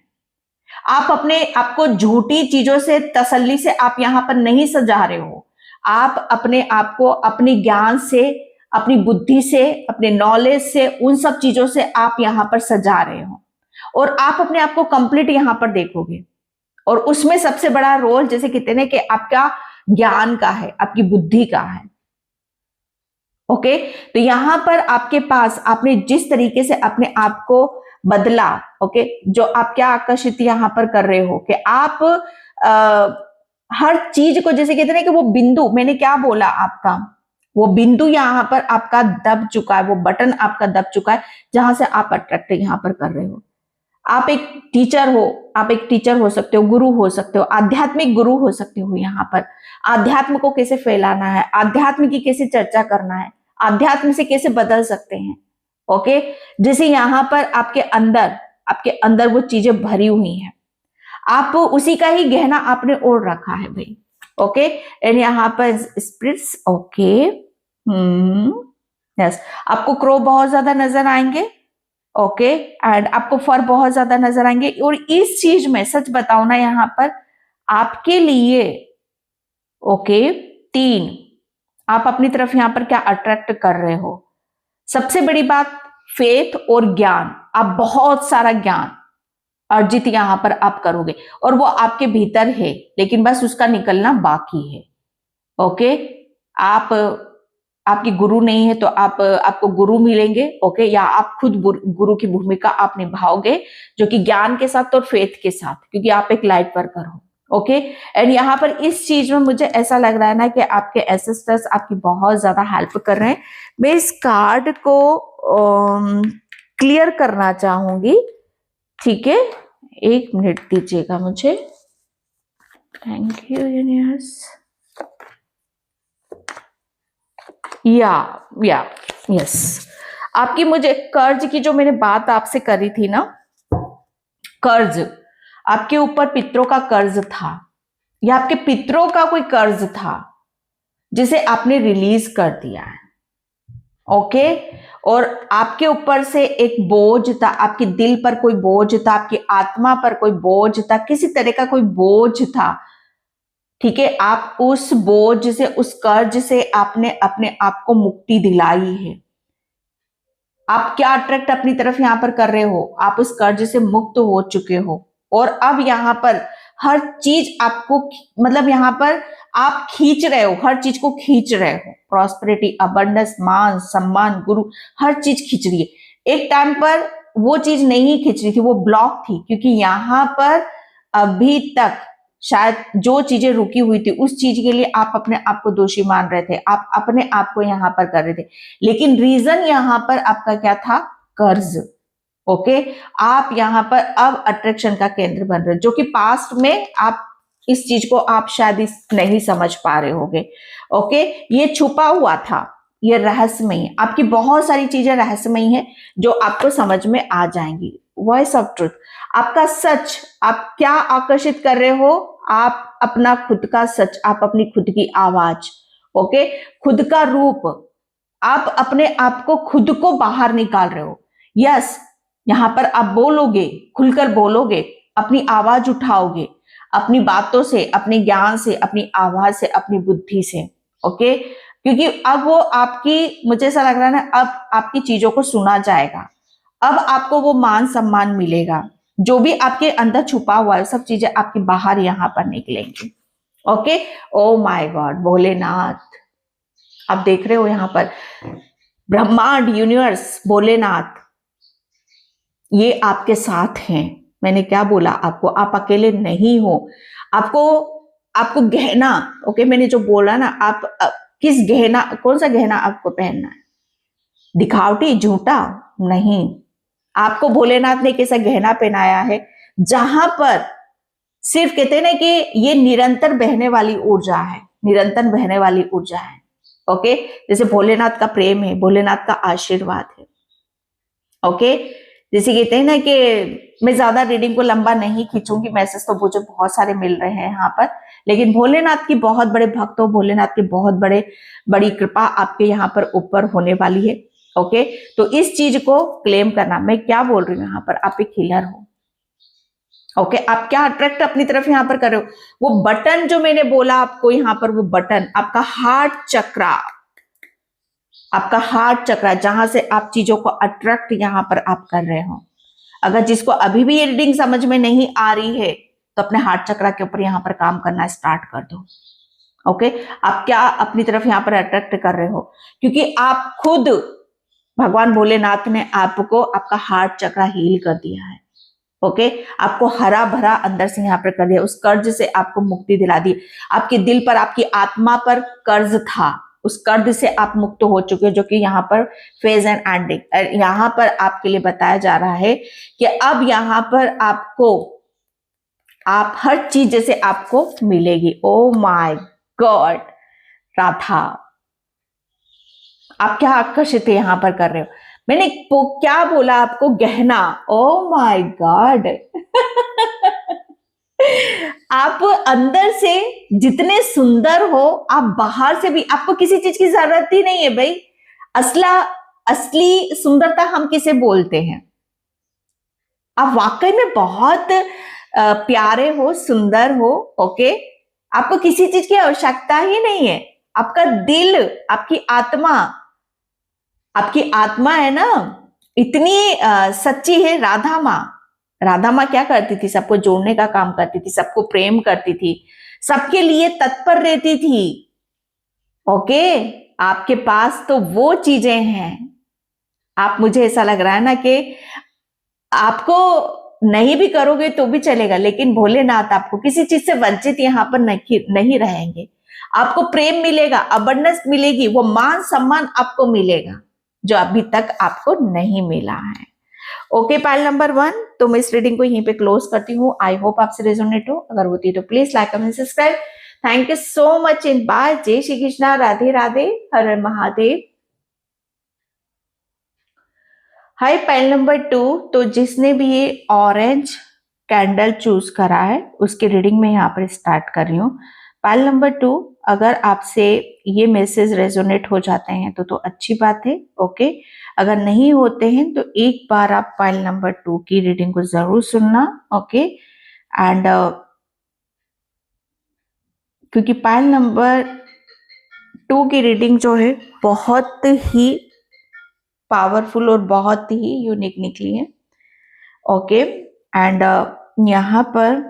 A: आप अपने आपको झूठी चीजों से, तसल्ली से आप यहां पर नहीं सजा रहे हो। आप अपने आप को अपने ज्ञान से, अपनी बुद्धि से, अपने नॉलेज से, उन सब चीजों से आप यहां पर सजा रहे हो और आप अपने आप को कंप्लीट यहां पर देखोगे। और उसमें सबसे बड़ा रोल जैसे कहते हैं कि आपका ज्ञान का है, आपकी बुद्धि का है। ओके, तो यहां पर आपके पास आपने जिस तरीके से अपने आप को बदला, ओके, जो आप क्या आकर्षित यहां पर कर रहे हो कि आप हर चीज को, जैसे कहते हैं कि वो बिंदु, मैंने क्या बोला आपका, वो बिंदु यहां पर आपका दब चुका है, वो बटन आपका दब चुका है जहां से आप अट्रैक्ट यहां पर कर रहे हो। आप एक टीचर हो, आप एक टीचर हो सकते हो, गुरु हो सकते हो, आध्यात्मिक गुरु हो सकते हो। यहाँ पर आध्यात्म को कैसे फैलाना है, आध्यात्म की कैसे चर्चा करना है, आध्यात्म से कैसे बदल सकते हैं। ओके, जैसे यहाँ पर आपके अंदर वो चीजें भरी हुई हैं, आप उसी का ही गहना आपने ओढ़ रखा है भाई। ओके, एंड यहाँ पर स्पिरिट्स, ओके, यस, आपको क्रो बहुत ज्यादा नजर आएंगे। ओके, एंड आपको फर बहुत ज्यादा नजर आएंगे। और इस चीज में सच बताओ ना, यहाँ पर आपके लिए, ओके, 3 आप अपनी तरफ यहाँ पर क्या अट्रैक्ट कर रहे हो। सबसे बड़ी बात, फेथ और ज्ञान, आप बहुत सारा ज्ञान अर्जित यहां पर आप करोगे और वो आपके भीतर है, लेकिन बस उसका निकलना बाकी है। ओके, आप आपकी गुरु नहीं है तो आपको गुरु मिलेंगे। ओके, या आप खुद गुरु की भूमिका आप निभाओगे, जो कि ज्ञान के साथ और फेथ के साथ, क्योंकि आप एक लाइट वर्कर हो। ओके, एंड यहाँ पर इस चीज में मुझे ऐसा लग रहा है ना कि आपके एंसेस्टर्स आपकी बहुत ज्यादा हेल्प कर रहे हैं। मैं इस कार्ड को क्लियर करना चाहूंगी, ठीक है, 1 मिनट दीजिएगा मुझे। Thank you universe. या यस, आपकी मुझे कर्ज की जो मैंने बात आपसे करी थी ना, कर्ज, आपके ऊपर पितरों का कर्ज था या आपके पितरों का कोई कर्ज था जिसे आपने रिलीज कर दिया है। ओके, और आपके ऊपर से एक बोझ था, आपके दिल पर कोई बोझ था, आपकी आत्मा पर कोई बोझ था, किसी तरह का कोई बोझ था। ठीक है, आप उस बोझ से, उस कर्ज से आपने अपने आप को मुक्ति दिलाई है। आप क्या अट्रैक्ट अपनी तरफ यहां पर कर रहे हो, आप उस कर्ज से मुक्त हो चुके हो और अब यहां पर हर चीज आपको, मतलब यहां पर आप खींच रहे हो, हर चीज को खींच रहे हो। प्रॉस्पेरिटी, अबंडेंस, मान सम्मान, गुरु, हर चीज खींच रही है। एक टाइम पर वो चीज नहीं खींच रही थी, वो ब्लॉक थी, क्योंकि यहां पर अभी तक शायद जो चीजें रुकी हुई थी उस चीज के लिए आप अपने आप को दोषी मान रहे थे, आप अपने आप को यहां पर कर रहे थे, लेकिन रीजन यहां पर आपका क्या था, कर्ज। ओके, आप यहां पर अब अट्रैक्शन का केंद्र बन रहे हो, जो कि पास्ट में आप इस चीज को आप शायद नहीं समझ पा रहे होगे। ओके, ये छुपा हुआ था, ये रहस्यमयी है, आपकी बहुत सारी चीजें रहस्यमयी है जो आपको समझ में आ जाएंगी। वॉइस ऑफ ट्रुथ, आपका सच, आप क्या आकर्षित कर रहे हो, आप अपना खुद का सच, आप अपनी खुद की आवाज, ओके, खुद का रूप, आप अपने आप को खुद को बाहर निकाल रहे हो। यस, यहां पर आप बोलोगे, खुलकर बोलोगे, अपनी आवाज उठाओगे, अपनी बातों से, अपने ज्ञान से, अपनी आवाज से, अपनी बुद्धि से, ओके। क्योंकि अब वो आपकी, मुझे ऐसा लग रहा है ना, अब आपकी चीजों को सुना जाएगा, अब आपको वो मान सम्मान मिलेगा, जो भी आपके अंदर छुपा हुआ है सब चीजें आपकी बाहर यहां पर निकलेंगी, okay. Oh my God, Bholenath, आप देख रहे हो यहां पर ब्रह्मांड, यूनिवर्स, भोलेनाथ ये आपके साथ हैं। मैंने क्या बोला आपको, आप अकेले नहीं हो। आपको आपको गहना, ओके, मैंने जो बोला ना, आप किस गहना, कौन सा गहना आपको पहनना है, दिखावटी, झूठा नहीं। आपको भोलेनाथ ने कैसा गहना पहनाया है, जहां पर सिर्फ कहते हैं ना कि ये निरंतर बहने वाली ऊर्जा है, निरंतर बहने वाली ऊर्जा है, ओके। जैसे भोलेनाथ का प्रेम है, भोलेनाथ का आशीर्वाद है, ओके। जैसे कहते हैं ना कि मैं ज्यादा रीडिंग को लंबा नहीं खींचूंगी, मैसेज तो मुझे बहुत सारे मिल रहे हैं यहाँ पर, लेकिन भोलेनाथ की बहुत बड़े भक्त हो, भोलेनाथ की बहुत बड़ी कृपा आपके यहाँ पर ऊपर होने वाली है, ओके। तो इस चीज को क्लेम करना, मैं क्या बोल रही हूँ यहाँ पर, आप एक हीलर हो, ओके। आप क्या अट्रैक्ट अपनी तरफ यहाँ पर कर रहे हो, वो बटन जो मैंने बोला आपको यहाँ पर, वो बटन आपका हार्ट चक्रा, आपका हार्ट चक्रा, जहां से आप चीजों को अट्रैक्ट यहां पर आप कर रहे हो। अगर जिसको अभी भी ये रीडिंग समझ में नहीं आ रही है, तो अपने हार्ट चक्रा के ऊपर यहां पर काम करना स्टार्ट कर दो, ओके। आप क्या अपनी तरफ यहां पर अट्रैक्ट कर रहे हो, क्योंकि आप खुद, भगवान भोलेनाथ ने आपको आपका हार्ट चक्रा हील कर दिया है, ओके। आपको हरा भरा अंदर से यहाँ पर कर दिया, उस कर्ज से आपको मुक्ति दिला दी। आपके दिल पर, आपकी आत्मा पर कर्ज था, उस कर्ज से आप मुक्त हो चुके हो, जो कि यहाँ पर फेज एंड एंडिंग, यहाँ पर आपके लिए बताया जा रहा है कि अब यहाँ पर आपको, आप हर चीज जैसे आपको मिलेगी। ओ माय गॉड राधा, आप क्या आकर्षित है यहाँ पर कर रहे हो, मैंने क्या बोला आपको, गहना, ओ माय गॉड आप अंदर से जितने सुंदर हो, आप बाहर से भी, आपको किसी चीज की जरूरत ही नहीं है भाई। असली सुंदरता हम किसे बोलते हैं, आप वाकई में बहुत प्यारे हो, सुंदर हो, ओके। आपको किसी चीज की आवश्यकता ही नहीं है। आपका दिल, आपकी आत्मा है ना, इतनी सच्ची है। राधा माँ क्या करती थी, सबको जोड़ने का काम करती थी, सबको प्रेम करती थी, सबके लिए तत्पर रहती थी, ओके। आपके पास तो वो चीजें हैं। आप, मुझे ऐसा लग रहा है ना कि आपको नहीं भी करोगे तो भी चलेगा, लेकिन भोलेनाथ आपको किसी चीज से वंचित यहां पर नहीं रहेंगे। आपको प्रेम मिलेगा, अबंडेंस मिलेगी, वो मान सम्मान आपको मिलेगा जो अभी तक आपको नहीं मिला है, ओके। पाइल नंबर 1, तो मैं इस रीडिंग को यहीं पे क्लोज करती हूँ। आई होप आपसे रेजोनेट हो, अगर होती है तो please like, comment, subscribe. Thank you so much in by. जय श्री कृष्णा, राधे राधे, हर हर महादेव। हाय पाइल नंबर 2, तो जिसने भी ये ऑरेंज कैंडल चूज करा है उसकी रीडिंग में यहाँ पर स्टार्ट कर रही हूँ। पाइल नंबर 2, अगर आपसे ये मैसेज रेजोनेट हो जाते हैं तो अच्छी बात है, ओके। अगर नहीं होते हैं तो एक बार आप पाइल नंबर 2 की रीडिंग को जरूर सुनना, ओके। एंड क्योंकि पाइल नंबर 2 की रीडिंग जो है बहुत ही पावरफुल और बहुत ही यूनिक निकली है, ओके। एंड यहाँ पर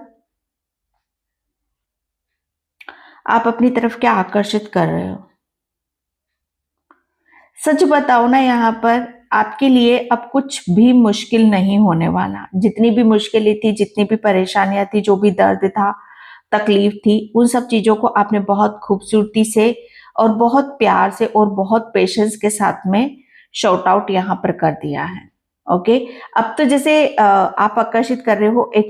A: आप अपनी तरफ क्या आकर्षित कर रहे हो, सच बताओ ना, यहाँ पर आपके लिए अब कुछ भी मुश्किल नहीं होने वाला। जितनी भी मुश्किलें थी, जितनी भी परेशानियां थी, जो भी दर्द था, तकलीफ थी, उन सब चीजों को आपने बहुत खूबसूरती से और बहुत प्यार से और बहुत पेशेंस के साथ में शॉर्ट आउट यहाँ पर कर दिया है, ओके। अब तो जैसे आप आकर्षित कर रहे हो एक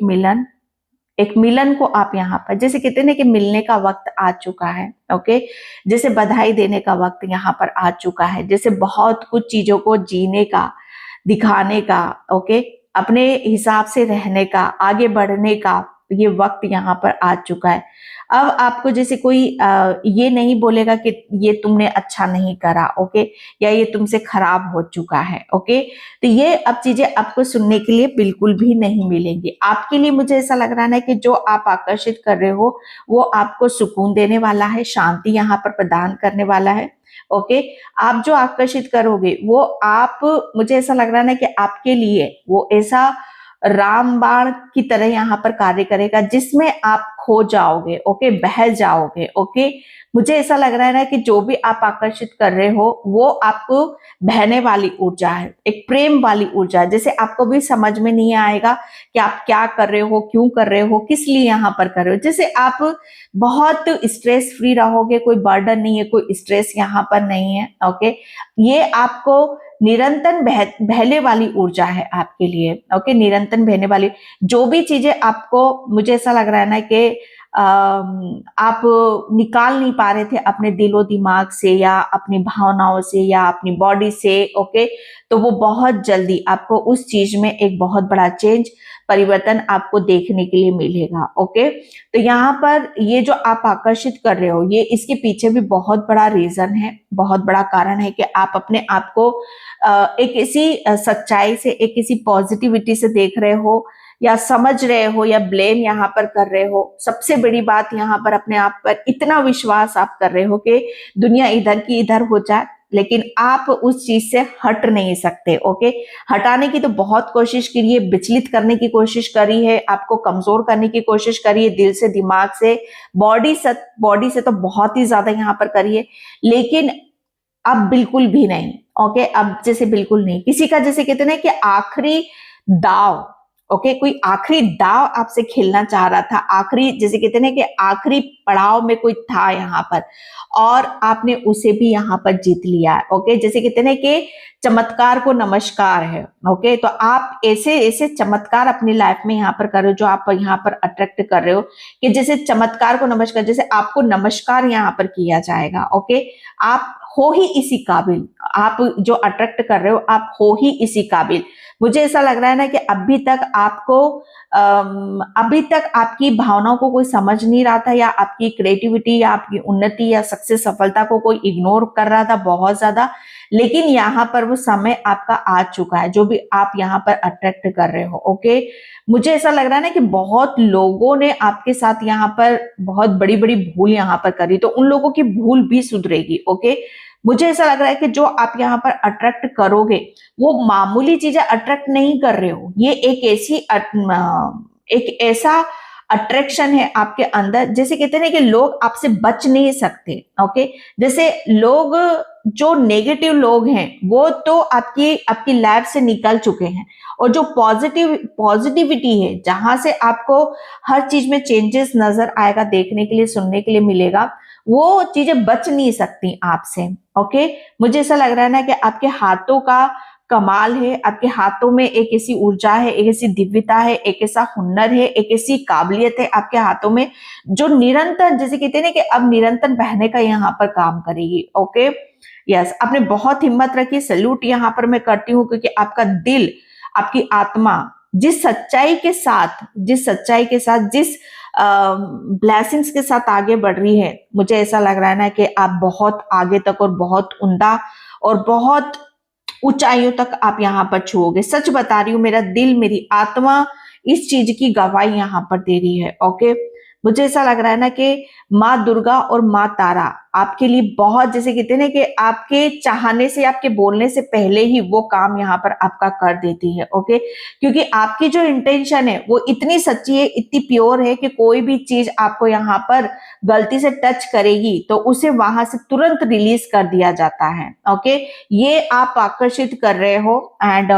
A: मिलन को आप यहाँ पर, जैसे कहते हैं कि मिलने का वक्त आ चुका है, ओके। जैसे बधाई देने का वक्त यहाँ पर आ चुका है, जैसे बहुत कुछ चीजों को जीने का, दिखाने का, ओके, अपने हिसाब से रहने का, आगे बढ़ने का, ये वक्त यहाँ पर आ चुका है। अब आपको जैसे कोई ये नहीं बोलेगा कि ये तुमने अच्छा नहीं करा, ओके, या ये तुमसे खराब हो चुका है, ओके। तो ये अब चीजें आपको सुनने के लिए बिल्कुल भी नहीं मिलेंगी। आपके लिए मुझे ऐसा लग रहा है कि जो आप आकर्षित कर रहे हो वो आपको सुकून देने वाला है, शांति यहाँ पर प्रदान करने वाला है, ओके। आप जो आकर्षित करोगे वो आप, मुझे ऐसा लग रहा है कि आपके लिए वो ऐसा रामबाण की तरह यहाँ पर कार्य करेगा जिसमें आप खो जाओगे, ओके, बह जाओगे, ओके। मुझे ऐसा लग रहा है ना कि जो भी आप आकर्षित कर रहे हो वो आपको बहने वाली ऊर्जा है, एक प्रेम वाली ऊर्जा है, जैसे आपको भी समझ में नहीं आएगा कि आप क्या कर रहे हो, क्यों कर रहे हो, किस लिए यहाँ पर कर रहे हो। जैसे आप बहुत स्ट्रेस फ्री रहोगे, कोई बर्डन नहीं है, कोई स्ट्रेस यहाँ पर नहीं है, ओके। ये आपको निरंतर बहने वाली ऊर्जा है आपके लिए, ओके, निरंतर बहने वाली। जो भी चीजें आपको, मुझे ऐसा लग रहा है ना कि आप निकाल नहीं पा रहे थे अपने दिलो दिमाग से या अपनी भावनाओं से या अपनी बॉडी से, ओके, तो वो बहुत जल्दी आपको उस चीज में एक बहुत बड़ा चेंज, परिवर्तन आपको देखने के लिए मिलेगा, ओके। तो यहाँ पर ये जो आप आकर्षित कर रहे हो, ये इसके पीछे भी बहुत बड़ा रीजन है, बहुत बड़ा कारण है कि आप अपने आप को एक ऐसी सच्चाई से, एक ऐसी पॉजिटिविटी से देख रहे हो या समझ रहे हो या ब्लेम यहाँ पर कर रहे हो। सबसे बड़ी बात यहाँ पर अपने आप पर इतना विश्वास आप कर रहे हो कि दुनिया इधर की इधर हो जाए, लेकिन आप उस चीज से हट नहीं सकते, ओके। हटाने की तो बहुत कोशिश करी है, विचलित करने की कोशिश करी है, आपको कमजोर करने की कोशिश करी है, दिल से, दिमाग से, बॉडी से तो बहुत ही ज्यादा यहाँ पर करी है, लेकिन अब बिल्कुल भी नहीं, ओके। अब जैसे बिल्कुल नहीं, किसी का जैसे कहते हैं कि आखिरी दाव, ओके, कोई आखिरी दाव आपसे खेलना चाह रहा था, आखिरी, जैसे कहते हैं कि आखिरी पड़ाव में कोई था यहाँ पर और आपने उसे भी यहाँ पर जीत लिया है, ओके। जैसे कहते हैं कि चमत्कार को नमस्कार है, ओके। तो आप ऐसे ऐसे चमत्कार अपनी लाइफ में यहाँ पर कर रहे हो, जो आप यहाँ पर अट्रैक्ट कर रहे हो कि जैसे चमत्कार को नमस्कार, जैसे आपको नमस्कार यहाँ पर किया जाएगा, ओके। आप हो ही इसी काबिल, आप जो अट्रैक्ट कर रहे हो आप हो ही इसी काबिल। मुझे ऐसा लग रहा है ना कि अभी तक आपकी भावनाओं को कोई समझ नहीं रहा था, या आपकी क्रिएटिविटी या आपकी उन्नति या सक्सेस, सफलता को कोई इग्नोर कर रहा था बहुत ज्यादा, लेकिन यहाँ पर वो समय आपका आ चुका है, जो भी आप यहाँ पर अट्रैक्ट कर रहे हो, ओके। मुझे ऐसा लग रहा है ना कि बहुत लोगों ने आपके साथ यहाँ पर बहुत बड़ी बड़ी भूल यहाँ पर करी, तो उन लोगों की भूल भी सुधरेगी, ओके। मुझे ऐसा लग रहा है कि जो आप यहाँ पर अट्रैक्ट करोगे वो मामूली चीजें अट्रैक्ट नहीं कर रहे हो, ये एक ऐसा अट्रैक्शन है आपके अंदर, जैसे कहते हैं कि लोग आपसे बच नहीं सकते, ओके। जैसे लोग, जो नेगेटिव लोग हैं वो तो आपकी लाइफ से निकल चुके हैं, और जो पॉजिटिविटी है, जहां से आपको हर चीज में चेंजेस नजर आएगा, देखने के लिए, सुनने के लिए मिलेगा, वो चीजें बच नहीं सकती आपसे, ओके। मुझे ऐसा लग रहा है ना कि आपके हाथों का कमाल है, आपके हाथों में एक ऐसी ऊर्जा है, एक ऐसी दिव्यता है, एक ऐसा हुनर है, एक ऐसी काबिलियत है आपके हाथों में, जो निरंतर, जैसे कहते हैं ना कि अब निरंतर बहने का यहाँ पर काम करेगी, ओके। यस, आपने बहुत हिम्मत रखी, सैल्यूट यहाँ पर मैं करती हूँ, क्योंकि आपका दिल, आपकी आत्मा जिस सच्चाई के साथ, जिस ब्लेसिंग्स के साथ आगे बढ़ रही है, मुझे ऐसा लग रहा है ना कि आप बहुत आगे तक और बहुत उम्दा और बहुत ऊंचाइयों तक आप यहाँ पर छुओगे। सच बता रही हूँ, मेरा दिल, मेरी आत्मा इस चीज की गवाही यहाँ पर दे रही है, ओके। मुझे ऐसा लग रहा है ना कि माँ दुर्गा और माँ तारा आपके लिए बहुत, जैसे कहते हैं ना कि आपके चाहने से, आपके बोलने से पहले ही वो काम यहाँ पर आपका कर देती है, ओके। क्योंकि आपकी जो इंटेंशन है वो इतनी सच्ची है, इतनी प्योर है कि कोई भी चीज आपको यहाँ पर गलती से टच करेगी तो उसे वहां से तुरंत रिलीज कर दिया जाता है, ओके। ये आप आकर्षित कर रहे हो, एंड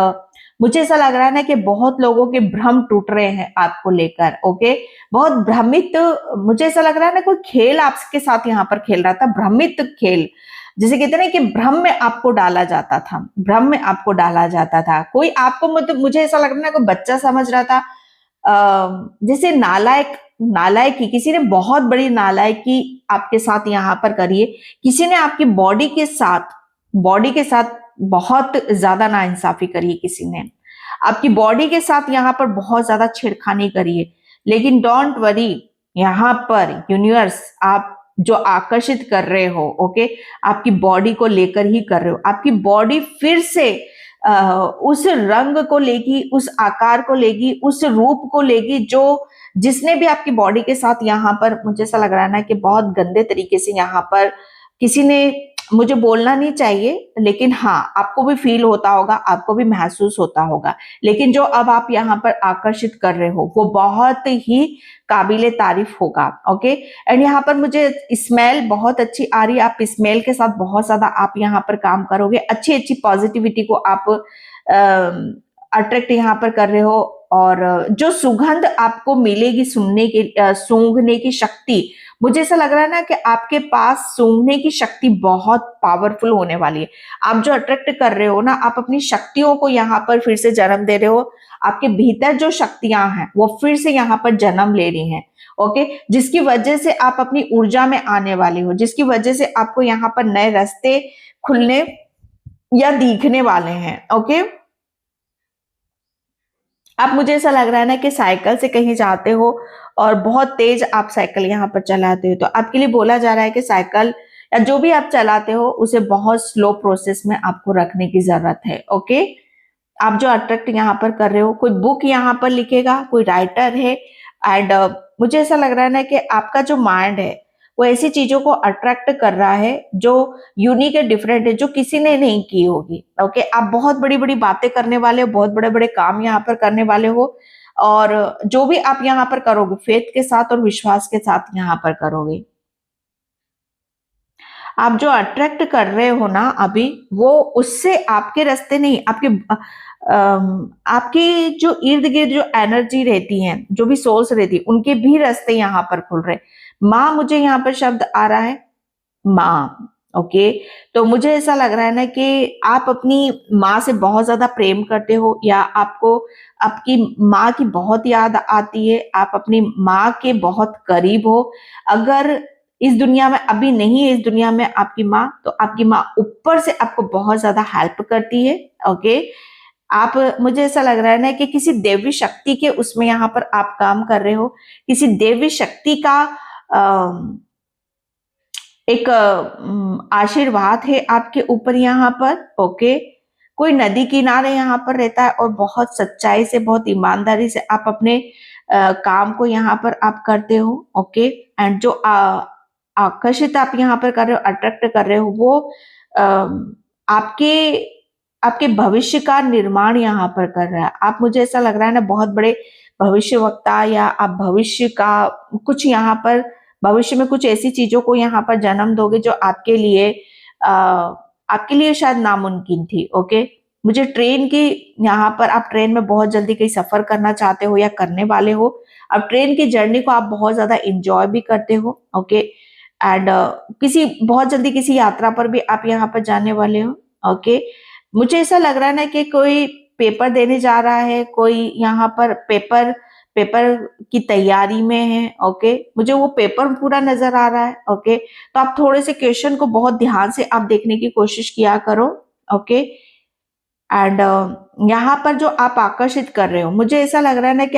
A: मुझे ऐसा लग रहा है ना कि बहुत लोगों के भ्रम टूट रहे हैं आपको लेकर, ओके। बहुत भ्रमित, मुझे ऐसा लग रहा है ना कोई खेल आपके साथ यहाँ पर खेल रहा था, भ्रमित खेल, जैसे कहते हैं ना कि भ्रम में आपको डाला जाता था, भ्रम में आपको डाला जाता था। कोई आपको, मतलब मुझे ऐसा लग रहा है ना कोई बच्चा समझ रहा था, जैसे नालायकी, किसी ने बहुत बड़ी नालायकी आपके साथ यहाँ पर करी है, किसी ने आपकी बॉडी के साथ बहुत ज्यादा नाइंसाफी करी है, किसी ने आपकी बॉडी के साथ यहाँ पर बहुत ज्यादा छेड़खानी करी है, लेकिन डोंट वरी, यहाँ पर यूनिवर्स आप जो आकर्षित कर रहे हो, ओके, आपकी बॉडी को लेकर ही कर रहे हो। आपकी बॉडी फिर से उस रंग को लेगी, उस आकार को लेगी, उस रूप को लेगी जो जिसने भी आपकी बॉडी के साथ यहाँ पर, मुझे ऐसा लग रहा है ना कि बहुत गंदे तरीके से यहाँ पर किसी ने, मुझे बोलना नहीं चाहिए, लेकिन हाँ, आपको भी फील होता होगा, आपको भी महसूस होता होगा। लेकिन जो अब आप यहाँ पर आकर्षित कर रहे हो वो बहुत ही काबिले तारीफ होगा, ओके। एंड यहाँ पर मुझे स्मेल बहुत अच्छी आ रही है। आप स्मेल के साथ बहुत ज्यादा आप यहाँ पर काम करोगे, अच्छी अच्छी पॉजिटिविटी को आप अट्रैक्ट यहाँ पर कर रहे हो। और जो सुगंध आपको मिलेगी सुनने की, सूंघने की शक्ति, मुझे ऐसा लग रहा है ना कि आपके पास सूंघने की शक्ति बहुत पावरफुल होने वाली है। आप जो अट्रैक्ट कर रहे हो ना, आप अपनी शक्तियों को यहाँ पर फिर से जन्म दे रहे हो। आपके भीतर जो शक्तियां हैं वो फिर से यहाँ पर जन्म ले रही हैं, ओके, जिसकी वजह से आप अपनी ऊर्जा में आने वाले हो, जिसकी वजह से आपको यहाँ पर नए रास्ते खुलने या दिखने वाले हैं, ओके। आप, मुझे ऐसा लग रहा है ना कि साइकिल से कहीं जाते हो और बहुत तेज आप साइकिल यहाँ पर चलाते हो, तो आपके लिए बोला जा रहा है कि साइकिल या जो भी आप चलाते हो उसे बहुत स्लो प्रोसेस में आपको रखने की जरूरत है, ओके। आप जो अट्रैक्ट यहाँ पर कर रहे हो, कोई बुक यहाँ पर लिखेगा, कोई राइटर है। एंड मुझे ऐसा लग रहा है ना कि आपका जो माइंड है वो ऐसी चीजों को अट्रैक्ट कर रहा है जो यूनिक है, डिफरेंट है, जो किसी ने नहीं की होगी, ओके। आप बहुत बड़ी बड़ी बातें करने वाले हो, बहुत बड़े बड़े काम यहाँ पर करने वाले हो। और जो भी आप यहाँ पर करोगे फेथ के साथ और विश्वास के साथ यहाँ पर करोगे। आप जो अट्रैक्ट कर रहे हो ना अभी, वो उससे आपके रास्ते नहीं, आपके जो इर्द गिर्द जो एनर्जी रहती है, जो भी सोल्स रहती है, उनके भी रास्ते यहाँ पर खुल रहे। माँ, मुझे यहाँ पर शब्द आ रहा है, माँ, ओके। तो मुझे ऐसा लग रहा है ना कि आप अपनी माँ से बहुत ज्यादा प्रेम करते हो, या आपको आपकी माँ की बहुत याद आती है, आप अपनी माँ के बहुत करीब हो। अगर इस दुनिया में अभी नहीं है, इस दुनिया में आपकी माँ, तो आपकी माँ ऊपर से आपको बहुत ज्यादा हेल्प करती है, ओके। आप, मुझे ऐसा लग रहा है ना कि किसी देवी शक्ति के उसमें यहाँ पर आप काम कर रहे हो, किसी देवी शक्ति का एक आशीर्वाद है आपके ऊपर यहाँ पर, ओके। कोई नदी किनारे यहाँ पर रहता है और बहुत सच्चाई से, बहुत ईमानदारी से आप अपने काम को यहाँ पर आप करते हो, ओके। एंड जो आकर्षित आप यहाँ पर कर रहे हो, अट्रैक्ट कर रहे हो, वो आपके आपके भविष्य का निर्माण यहाँ पर कर रहा है। आप, मुझे ऐसा लग रहा है ना, बहुत बड़े भविष्य वक्ता, या आप भविष्य का कुछ यहाँ पर, भविष्य में कुछ ऐसी चीजों को यहाँ पर जन्म दोगे जो आपके लिए शायद नामुमकिन थी, ओके। मुझे ट्रेन की, यहाँ पर आप ट्रेन में बहुत जल्दी कहीं सफर करना चाहते हो या करने वाले हो। अब ट्रेन की जर्नी को आप बहुत ज्यादा इंजॉय भी करते हो, ओके। एंड किसी बहुत जल्दी किसी यात्रा पर भी आप यहाँ पर जाने वाले हो, ओके। मुझे ऐसा लग रहा है ना कि कोई पेपर देने जा रहा है, कोई यहाँ पर पेपर पेपर की तैयारी में है, ओके। मुझे वो पेपर पूरा नजर आ रहा है, ओके। तो आप थोड़े से क्वेश्चन को बहुत ध्यान से आप देखने की कोशिश किया करो, ओके। एंड यहाँ पर जो आप आकर्षित कर रहे हो, मुझे ऐसा लग रहा है ना कि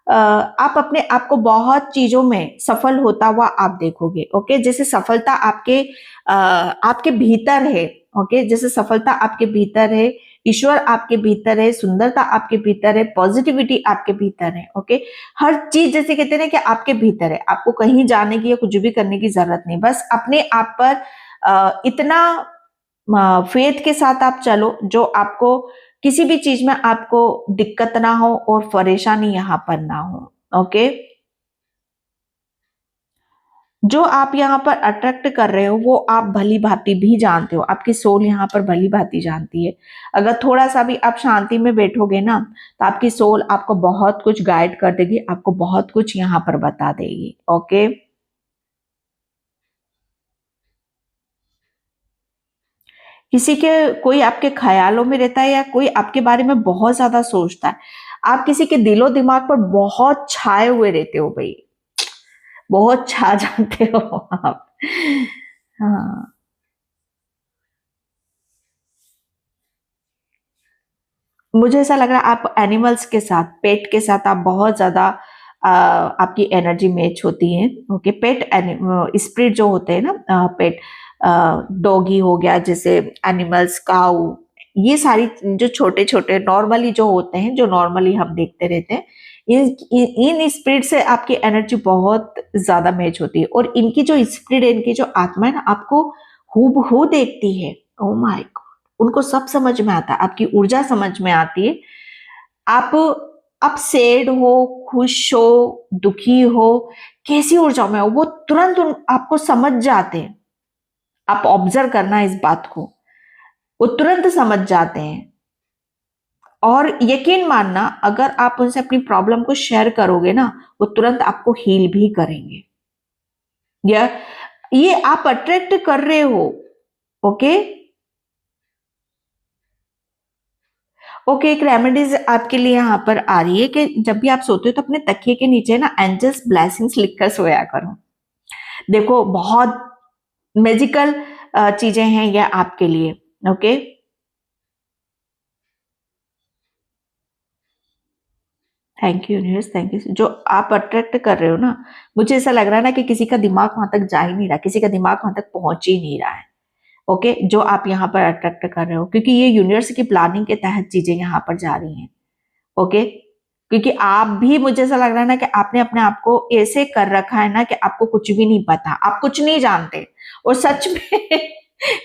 A: आप अपने आप को बहुत चीजों में सफल होता हुआ आप देखोगे, ओके। जैसे सफलता आपके भीतर है, ओके। जैसे सफलता आपके भीतर है, ईश्वर आपके भीतर है, सुंदरता आपके भीतर है, पॉजिटिविटी आपके भीतर है, ओके। हर चीज, जैसे कहते हैं ना कि आपके भीतर है, आपको कहीं जाने की या कुछ भी करने की जरूरत नहीं, बस अपने आप पर इतना फेथ के साथ आप चलो जो आपको किसी भी चीज में आपको दिक्कत ना हो और परेशानी यहाँ पर ना हो, ओके। जो आप यहाँ पर अट्रैक्ट कर रहे हो वो आप भली भांति भी जानते हो, आपकी सोल यहाँ पर भली भांति जानती है। अगर थोड़ा सा भी आप शांति में बैठोगे ना, तो आपकी सोल आपको बहुत कुछ गाइड कर देगी, आपको बहुत कुछ यहाँ पर बता देगी, ओके। किसी के, कोई आपके ख्यालों में रहता है या कोई आपके बारे में बहुत ज्यादा सोचता है। आप किसी के दिलो दिमाग पर बहुत छाए हुए रहते हो भाई, बहुत छा जाते हो आप। हाँ, मुझे ऐसा लग रहा है आप एनिमल्स के साथ, पेट के साथ आप बहुत ज्यादा आपकी एनर्जी मैच होती है। ओके, पेट स्पिरिट जो होते हैं ना, पेट डॉगी हो गया, जैसे एनिमल्स, काऊ, ये सारी जो छोटे छोटे नॉर्मली जो होते हैं, जो नॉर्मली हम देखते रहते हैं, इन स्पिरिट से आपकी एनर्जी बहुत ज्यादा मैच होती है। और इनकी जो स्पिरिट है, इनकी जो आत्मा है ना, आपको हूबहू देखती है। ओ माय गॉड, उनको सब समझ में आता है, आपकी ऊर्जा समझ में आती है। आप सैड हो, खुश हो, दुखी हो, कैसी ऊर्जा में हो, वो तुरंत आपको समझ जाते हैं। आप ऑब्जर्व करना इस बात को, वो तुरंत समझ जाते हैं। और यकीन मानना, अगर आप उनसे अपनी प्रॉब्लम को शेयर करोगे ना, वो तुरंत आपको हील भी करेंगे। या ये आप अट्रैक्ट कर रहे हो। ओके ओके, एक रेमेडीज आपके लिए यहाँ पर आ रही है कि जब भी आप सोते हो तो अपने तकिए के नीचे ना एंजल्स ब्लेसिंग्स लिखकर सोया करो। देखो, बहुत मैजिकल चीजें हैं ये आपके लिए। Okay, thank you universe, thank you. जो आप अट्रैक्ट कर रहे हो ना, मुझे ऐसा लग रहा है ना कि किसी का दिमाग वहां तक जा ही नहीं रहा, किसी का दिमाग वहां तक पहुंच ही नहीं रहा है। ओके, जो आप यहाँ पर अट्रैक्ट कर रहे हो, क्योंकि ये यूनिवर्स की प्लानिंग के तहत चीजें यहाँ पर जा रही हैं। ओके, क्योंकि आप भी, मुझे ऐसा लग रहा है ना कि आपने अपने आप को ऐसे कर रखा है ना कि आपको कुछ भी नहीं पता, आप कुछ नहीं जानते। और सच में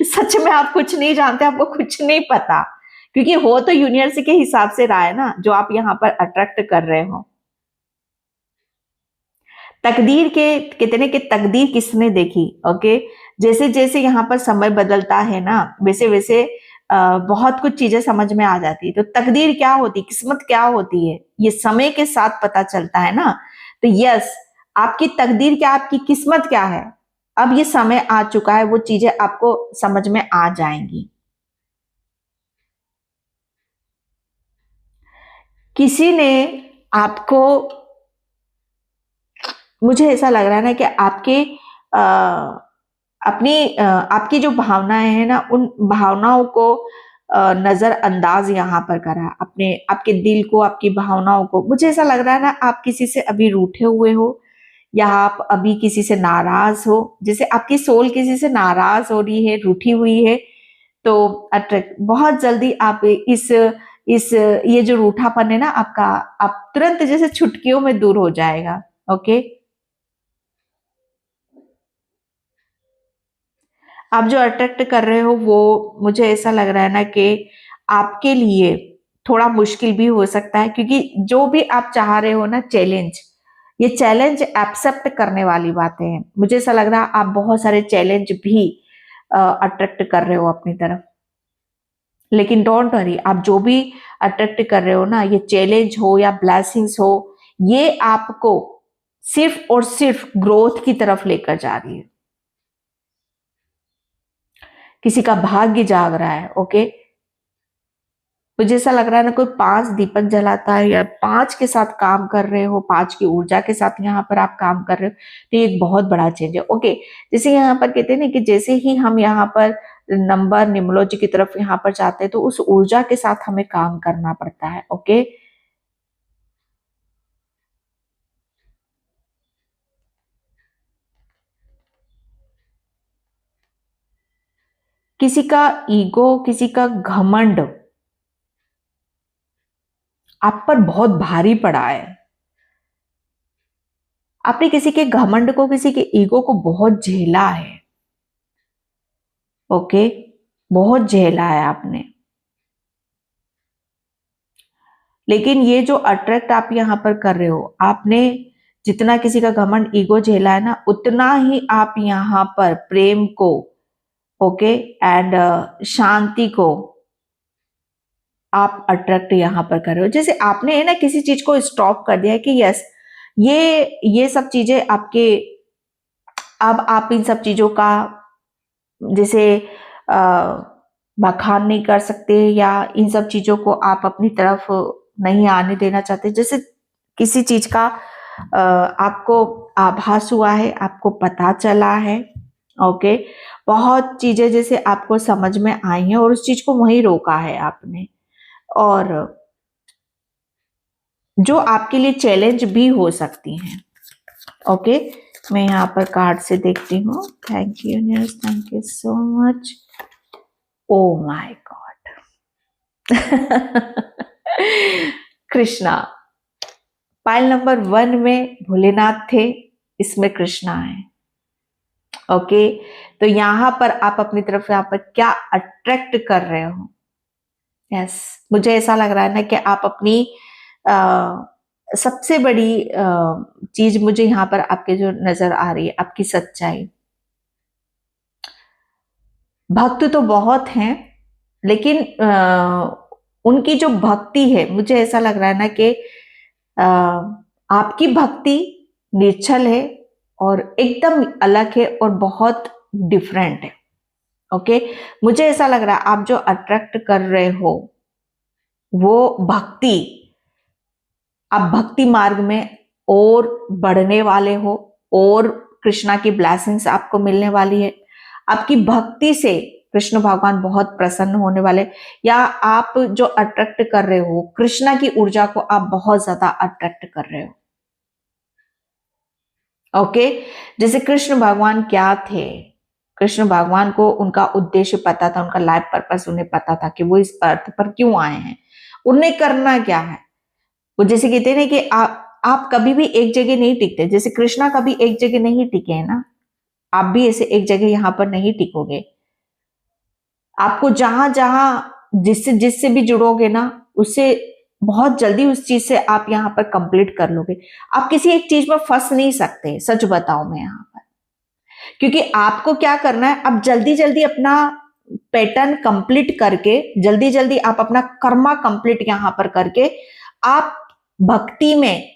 A: सच में आप कुछ नहीं जानते, आपको कुछ नहीं पता, क्योंकि हो तो यूनिवर्स के हिसाब से रहा है ना, जो आप यहाँ पर अट्रैक्ट कर रहे हो। तकदीर के कितने के तकदीर किसने देखी। ओके, जैसे जैसे यहाँ पर समय बदलता है ना, वैसे वैसे बहुत कुछ चीजें समझ में आ जाती है। तो तकदीर क्या होती, किस्मत क्या होती है, ये समय के साथ पता चलता है ना। तो यस, आपकी तकदीर क्या, आपकी किस्मत क्या है, अब ये समय आ चुका है, वो चीजें आपको समझ में आ जाएंगी। किसी ने आपको, मुझे ऐसा लग रहा है ना कि आपके आपकी जो भावनाएं हैं ना, उन भावनाओं को नजरअंदाज यहाँ पर करा, अपने आपके दिल को, आपकी भावनाओं को। मुझे ऐसा लग रहा है ना, आप किसी से अभी रूठे हुए हो, या आप अभी किसी से नाराज हो, जैसे आपकी सोल किसी से नाराज हो रही है, रूठी हुई है। तो अट्रैक्ट बहुत जल्दी आप इस ये जो रूठापन है ना आपका, आप तुरंत जैसे चुटकियों में दूर हो जाएगा। ओके, आप जो अट्रैक्ट कर रहे हो, वो मुझे ऐसा लग रहा है ना कि आपके लिए थोड़ा मुश्किल भी हो सकता है, क्योंकि जो भी आप चाह रहे हो ना चैलेंज, ये चैलेंज एक्सेप्ट करने वाली बातें हैं। मुझे ऐसा लग रहा है आप बहुत सारे चैलेंज भी अट्रैक्ट कर रहे हो अपनी तरफ। लेकिन डोंट वरी, आप जो भी अट्रैक्ट कर रहे हो ना, ये चैलेंज हो या ब्लेसिंग्स हो, ये आपको सिर्फ और सिर्फ ग्रोथ की तरफ लेकर जा रही है। किसी का भाग्य जाग रहा है। ओके, मुझे ऐसा लग रहा है ना, कोई 5 दीपक जलाता है, या 5 के साथ काम कर रहे हो, 5 की ऊर्जा के साथ यहाँ पर आप काम कर रहे हो, तो ये एक बहुत बड़ा चेंज है। ओके, जैसे यहाँ पर कहते हैं ना कि जैसे ही हम यहाँ पर नंबर न्यूमरोलॉजी की तरफ यहाँ पर जाते हैं, तो उस ऊर्जा के साथ हमें काम करना पड़ता है। ओके, किसी का ईगो, किसी का घमंड आप पर बहुत भारी पड़ा है। आपने किसी के घमंड को, किसी के ईगो को बहुत झेला है। ओके, बहुत झेला है आपने। लेकिन ये जो अट्रैक्ट आप यहाँ पर कर रहे हो, आपने जितना किसी का घमंड ईगो झेला है ना, उतना ही आप यहाँ पर प्रेम को, ओके, एंड शांति को आप अट्रैक्ट यहाँ पर कर रहे हो। जैसे आपने है ना किसी चीज को स्टॉप कर दिया है कि यस, ये सब चीजें आपके, अब आप इन सब चीजों का जैसे बखान नहीं कर सकते, या इन सब चीजों को आप अपनी तरफ नहीं आने देना चाहते। जैसे किसी चीज का आपको आभास हुआ है, आपको पता चला है। ओके, बहुत चीजें जैसे आपको समझ में आई हैं, और उस चीज को वहीं रोका है आपने। और जो आपके लिए चैलेंज भी हो सकती हैं। ओके, मैं यहाँ पर कार्ड से देखती हूँ। Thank you universe, thank you so much. Oh my God. Krishna, pile number 1 में भोलेनाथ थे, इसमें कृष्णा है। ओके, तो यहां पर आप अपनी तरफ यहाँ पर क्या अट्रैक्ट कर रहे हो? यस, मुझे ऐसा लग रहा है ना कि आप अपनी सबसे बड़ी चीज मुझे यहाँ पर आपके जो नजर आ रही है, आपकी सच्चाई। भक्त तो बहुत हैं, लेकिन उनकी जो भक्ति है, मुझे ऐसा लग रहा है ना कि आपकी भक्ति निश्चल है और एकदम अलग है और बहुत डिफरेंट है। ओके, मुझे ऐसा लग रहा है आप जो अट्रैक्ट कर रहे हो वो भक्ति, आप भक्ति मार्ग में और बढ़ने वाले हो और कृष्णा की ब्लेसिंग्स आपको मिलने वाली है। आपकी भक्ति से कृष्ण भगवान बहुत प्रसन्न होने वाले, या आप जो अट्रैक्ट कर रहे हो कृष्णा की ऊर्जा को आप बहुत ज्यादा अट्रैक्ट कर रहे हो। ओके, जैसे कृष्ण भगवान क्या थे, कृष्ण भगवान को उनका उद्देश्य पता था, उनका लाइफ पर्पस उन्हें पता था कि वो इस अर्थ पर क्यों आए हैं, उन्हें करना क्या है। वो जैसे कहते हैं ना कि आप कभी भी एक जगह नहीं टिकते, जैसे कृष्णा कभी एक जगह नहीं टिके हैं ना, आप भी ऐसे एक जगह यहां पर नहीं टिकोगे। आपको जहां जहां जिससे जिससे भी जुड़ोगे ना, उससे बहुत जल्दी उस चीज से आप यहाँ पर कंप्लीट कर लोगे। आप किसी एक चीज में फंस नहीं सकते, सच बताओ मैं यहाँ पर, क्योंकि आपको क्या करना है, अब जल्दी जल्दी अपना पैटर्न कंप्लीट करके, जल्दी जल्दी आप अपना कर्मा कंप्लीट यहाँ पर करके आप भक्ति में,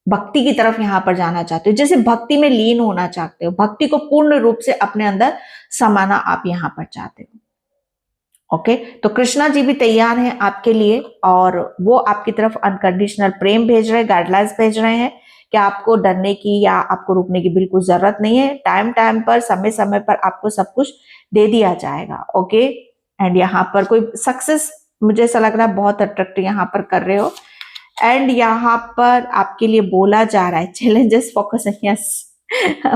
A: भक्ति की तरफ यहां पर जाना चाहते हो, जैसे भक्ति में लीन होना चाहते हो, भक्ति को पूर्ण रूप से अपने अंदर समाना आप यहां पर चाहते हो। ओके, तो कृष्णा जी भी तैयार हैं आपके लिए और वो आपकी तरफ अनकंडीशनल प्रेम भेज रहे हैं, गाइडलाइंस भेज रहे हैं कि आपको डरने की या आपको रुकने की बिल्कुल जरूरत नहीं है। टाइम टाइम पर, समय समय पर आपको सब कुछ दे दिया जाएगा। ओके, एंड यहाँ पर कोई सक्सेस, मुझे ऐसा लग रहा है बहुत अट्रैक्ट यहाँ पर कर रहे हो। एंड यहाँ पर आपके लिए बोला जा रहा है चैलेंजेस फोकस, यस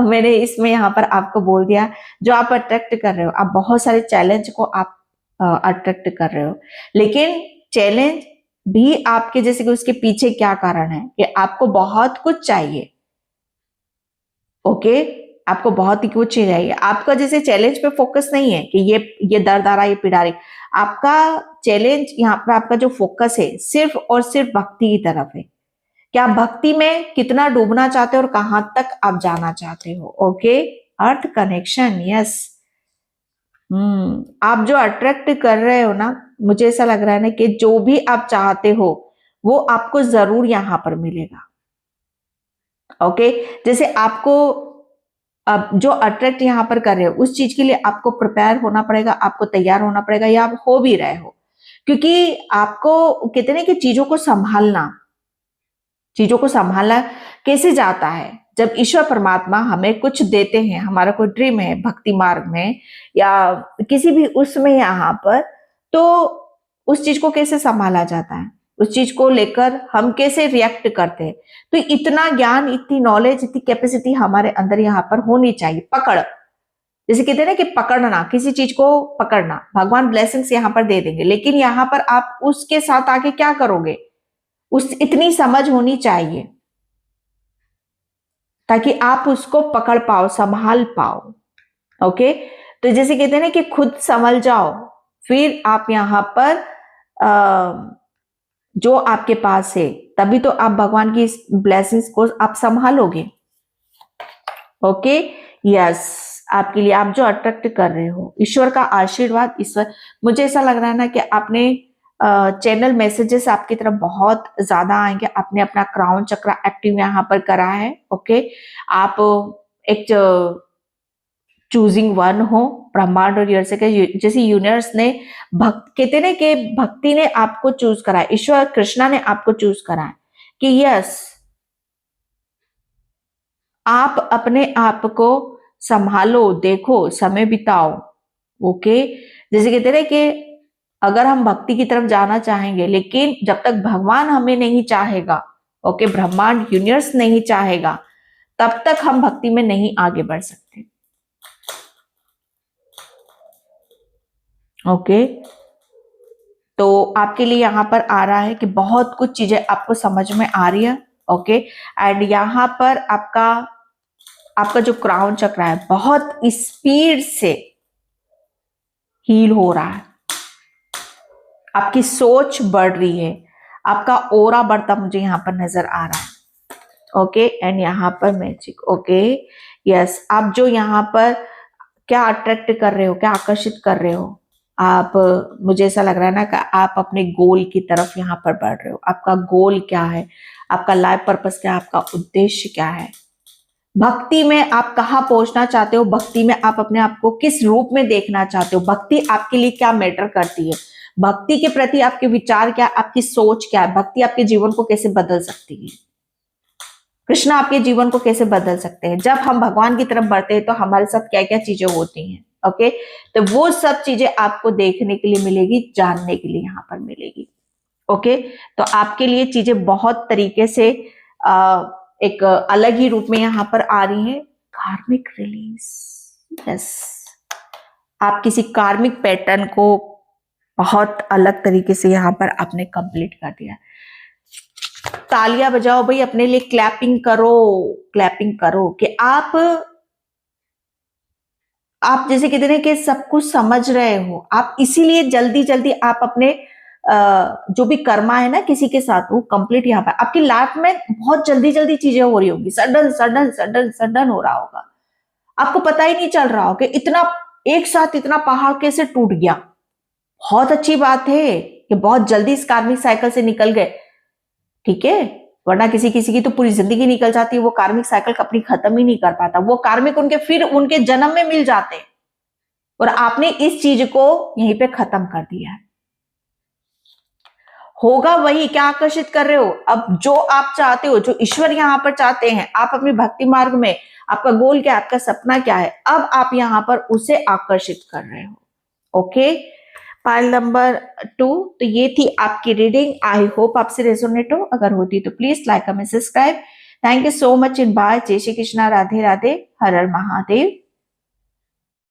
A: मैंने इसमें यहाँ पर आपको बोल दिया, जो आप अट्रैक्ट कर रहे हो, आप बहुत सारे चैलेंज को आप अट्रैक्ट कर रहे हो, लेकिन चैलेंज भी आपके जैसे कि उसके पीछे क्या कारण है कि आपको बहुत कुछ चाहिए। ओके, आपको बहुत ही कुछ चाहिए, आपका जैसे चैलेंज पे फोकस नहीं है कि ये दर्द आ रहा है, ये पीड़ा आ रही, आपका चैलेंज यहाँ पर, आपका जो फोकस है सिर्फ और सिर्फ भक्ति की तरफ है कि आप भक्ति में कितना डूबना चाहते हो और कहां तक आप जाना चाहते हो। ओके, अर्थ कनेक्शन, यस। आप जो अट्रैक्ट कर रहे हो ना, मुझे ऐसा लग रहा है ना कि जो भी आप चाहते हो वो आपको जरूर यहां पर मिलेगा। ओके, जैसे आपको अब जो अट्रैक्ट यहां पर कर रहे हो उस चीज के लिए आपको प्रिपेयर होना पड़ेगा, आपको तैयार होना पड़ेगा, या आप हो भी रहे हो, क्योंकि आपको कहते हैं कि चीजों को संभालना कैसे जाता है, जब ईश्वर परमात्मा हमें कुछ देते हैं, हमारा कोई ड्रीम है भक्ति मार्ग में या किसी भी उसमें यहाँ पर, तो उस चीज को कैसे संभाला जाता है, उस चीज को लेकर हम कैसे रिएक्ट करते हैं। तो इतना ज्ञान, इतनी नॉलेज, इतनी कैपेसिटी हमारे अंदर यहाँ पर होनी चाहिए। पकड़, जैसे कहते हैं ना कि पकड़ना, किसी चीज को पकड़ना, भगवान ब्लेसिंग्स यहाँ पर दे देंगे, लेकिन यहाँ पर आप उसके साथ आके क्या करोगे, उस इतनी समझ होनी चाहिए ताकि आप उसको पकड़ पाओ, संभाल पाओ। ओके, तो जैसे कहते हैं ना कि खुद संभल जाओ, फिर आप यहां पर जो आपके पास है, तभी तो आप भगवान की ब्लेसिंग्स को आप संभालोगे। ओके, यस, आपके लिए आप जो अट्रैक्ट कर रहे हो, ईश्वर का आशीर्वाद, ईश्वर, मुझे ऐसा लग रहा है ना कि आपने चैनल मैसेजेस आपकी तरफ बहुत ज्यादा आएंगे। आपने अपना क्राउन चक्र एक्टिव यहाँ पर करा है। ओके, आप एक चूजिंग वन हो, ब्रह्मांड और यूनिवर्स के, जैसे यूनिवर्स ने कहते ना कि भक्ति ने आपको चूज करा है, ईश्वर कृष्णा ने आपको चूज करा है कि यस, आप अपने आप को संभालो, देखो, समय बिताओ। ओके, जैसे कहते ना कि अगर हम भक्ति की तरफ जाना चाहेंगे, लेकिन जब तक भगवान हमें नहीं चाहेगा, ओके, ब्रह्मांड यूनिवर्स नहीं चाहेगा, तब तक हम भक्ति में नहीं आगे बढ़ सकते। ओके, तो आपके लिए यहाँ पर आ रहा है कि बहुत कुछ चीजें आपको समझ में आ रही है। ओके, एंड यहाँ पर आपका जो क्राउन चक्र है बहुत स्पीड से हील हो रहा है, आपकी सोच बढ़ रही है, आपका ओरा बढ़ता मुझे यहाँ पर नजर आ रहा है। ओके, एंड यहाँ पर मैजिक। ओके, यस, आप जो यहाँ पर क्या अट्रैक्ट कर रहे हो, क्या आकर्षित कर रहे हो, आप, मुझे ऐसा लग रहा है ना कि आप अपने गोल की तरफ यहाँ पर बढ़ रहे हो। आपका गोल क्या है, आपका लाइफ पर्पस क्या है, आपका उद्देश्य क्या है, भक्ति में आप कहाँ पहुंचना चाहते हो, भक्ति में आप अपने आप को किस रूप में देखना चाहते हो, भक्ति आपके लिए क्या मैटर करती है, भक्ति के प्रति आपके विचार क्या, आपकी सोच क्या है, भक्ति आपके जीवन को कैसे बदल सकती है, कृष्ण आपके जीवन को कैसे बदल सकते हैं। जब हम भगवान की तरफ बढ़ते हैं तो हमारे साथ क्या क्या चीजें होती हैं। ओके, तो वो सब चीजें आपको देखने के लिए मिलेगी, जानने के लिए यहाँ पर मिलेगी। ओके, तो आपके लिए चीजें बहुत तरीके से एक अलग ही रूप में यहाँ पर आ रही है। कार्मिक रिलीज, यस, आप किसी कार्मिक पैटर्न को बहुत अलग तरीके से यहाँ पर आपने कंप्लीट कर दिया। तालियां बजाओ भाई, अपने लिए क्लैपिंग करो, क्लैपिंग करो कि आप जैसे कहते हैं कि सब कुछ समझ रहे हो, आप इसीलिए जल्दी जल्दी आप अपने जो भी कर्मा है ना किसी के साथ, वो कंप्लीट यहाँ पर आपकी लाइफ में बहुत जल्दी जल्दी चीजें हो रही होगी, सडन सडन सडन सडन हो रहा होगा, आपको पता ही नहीं चल रहा होगा इतना एक साथ इतना पहाड़ कैसे टूट गया। बहुत अच्छी बात है कि बहुत जल्दी इस कार्मिक साइकिल से निकल गए, ठीक है, वरना किसी किसी की तो पूरी जिंदगी निकल जाती है, वो कार्मिक साइकिल अपनी खत्म ही नहीं कर पाता, वो कार्मिक उनके फिर उनके जन्म में मिल जाते हैं, और आपने इस चीज को यहीं पे खत्म कर दिया है। होगा वही, क्या आकर्षित कर रहे हो, अब जो आप चाहते हो, जो ईश्वर यहाँ पर चाहते हैं, आप अपने भक्ति मार्ग में आपका गोल क्या है, आपका सपना क्या है, अब आप यहाँ पर उसे आकर्षित कर रहे हो। ओके, पाइल नंबर 2, तो ये थी आपकी रीडिंग। आई होप आपसे रेजोनेट हो, अगर होती तो please like comment subscribe. Thank you so much in by. जय श्री कृष्णा, राधे राधे, हर हर महादेव।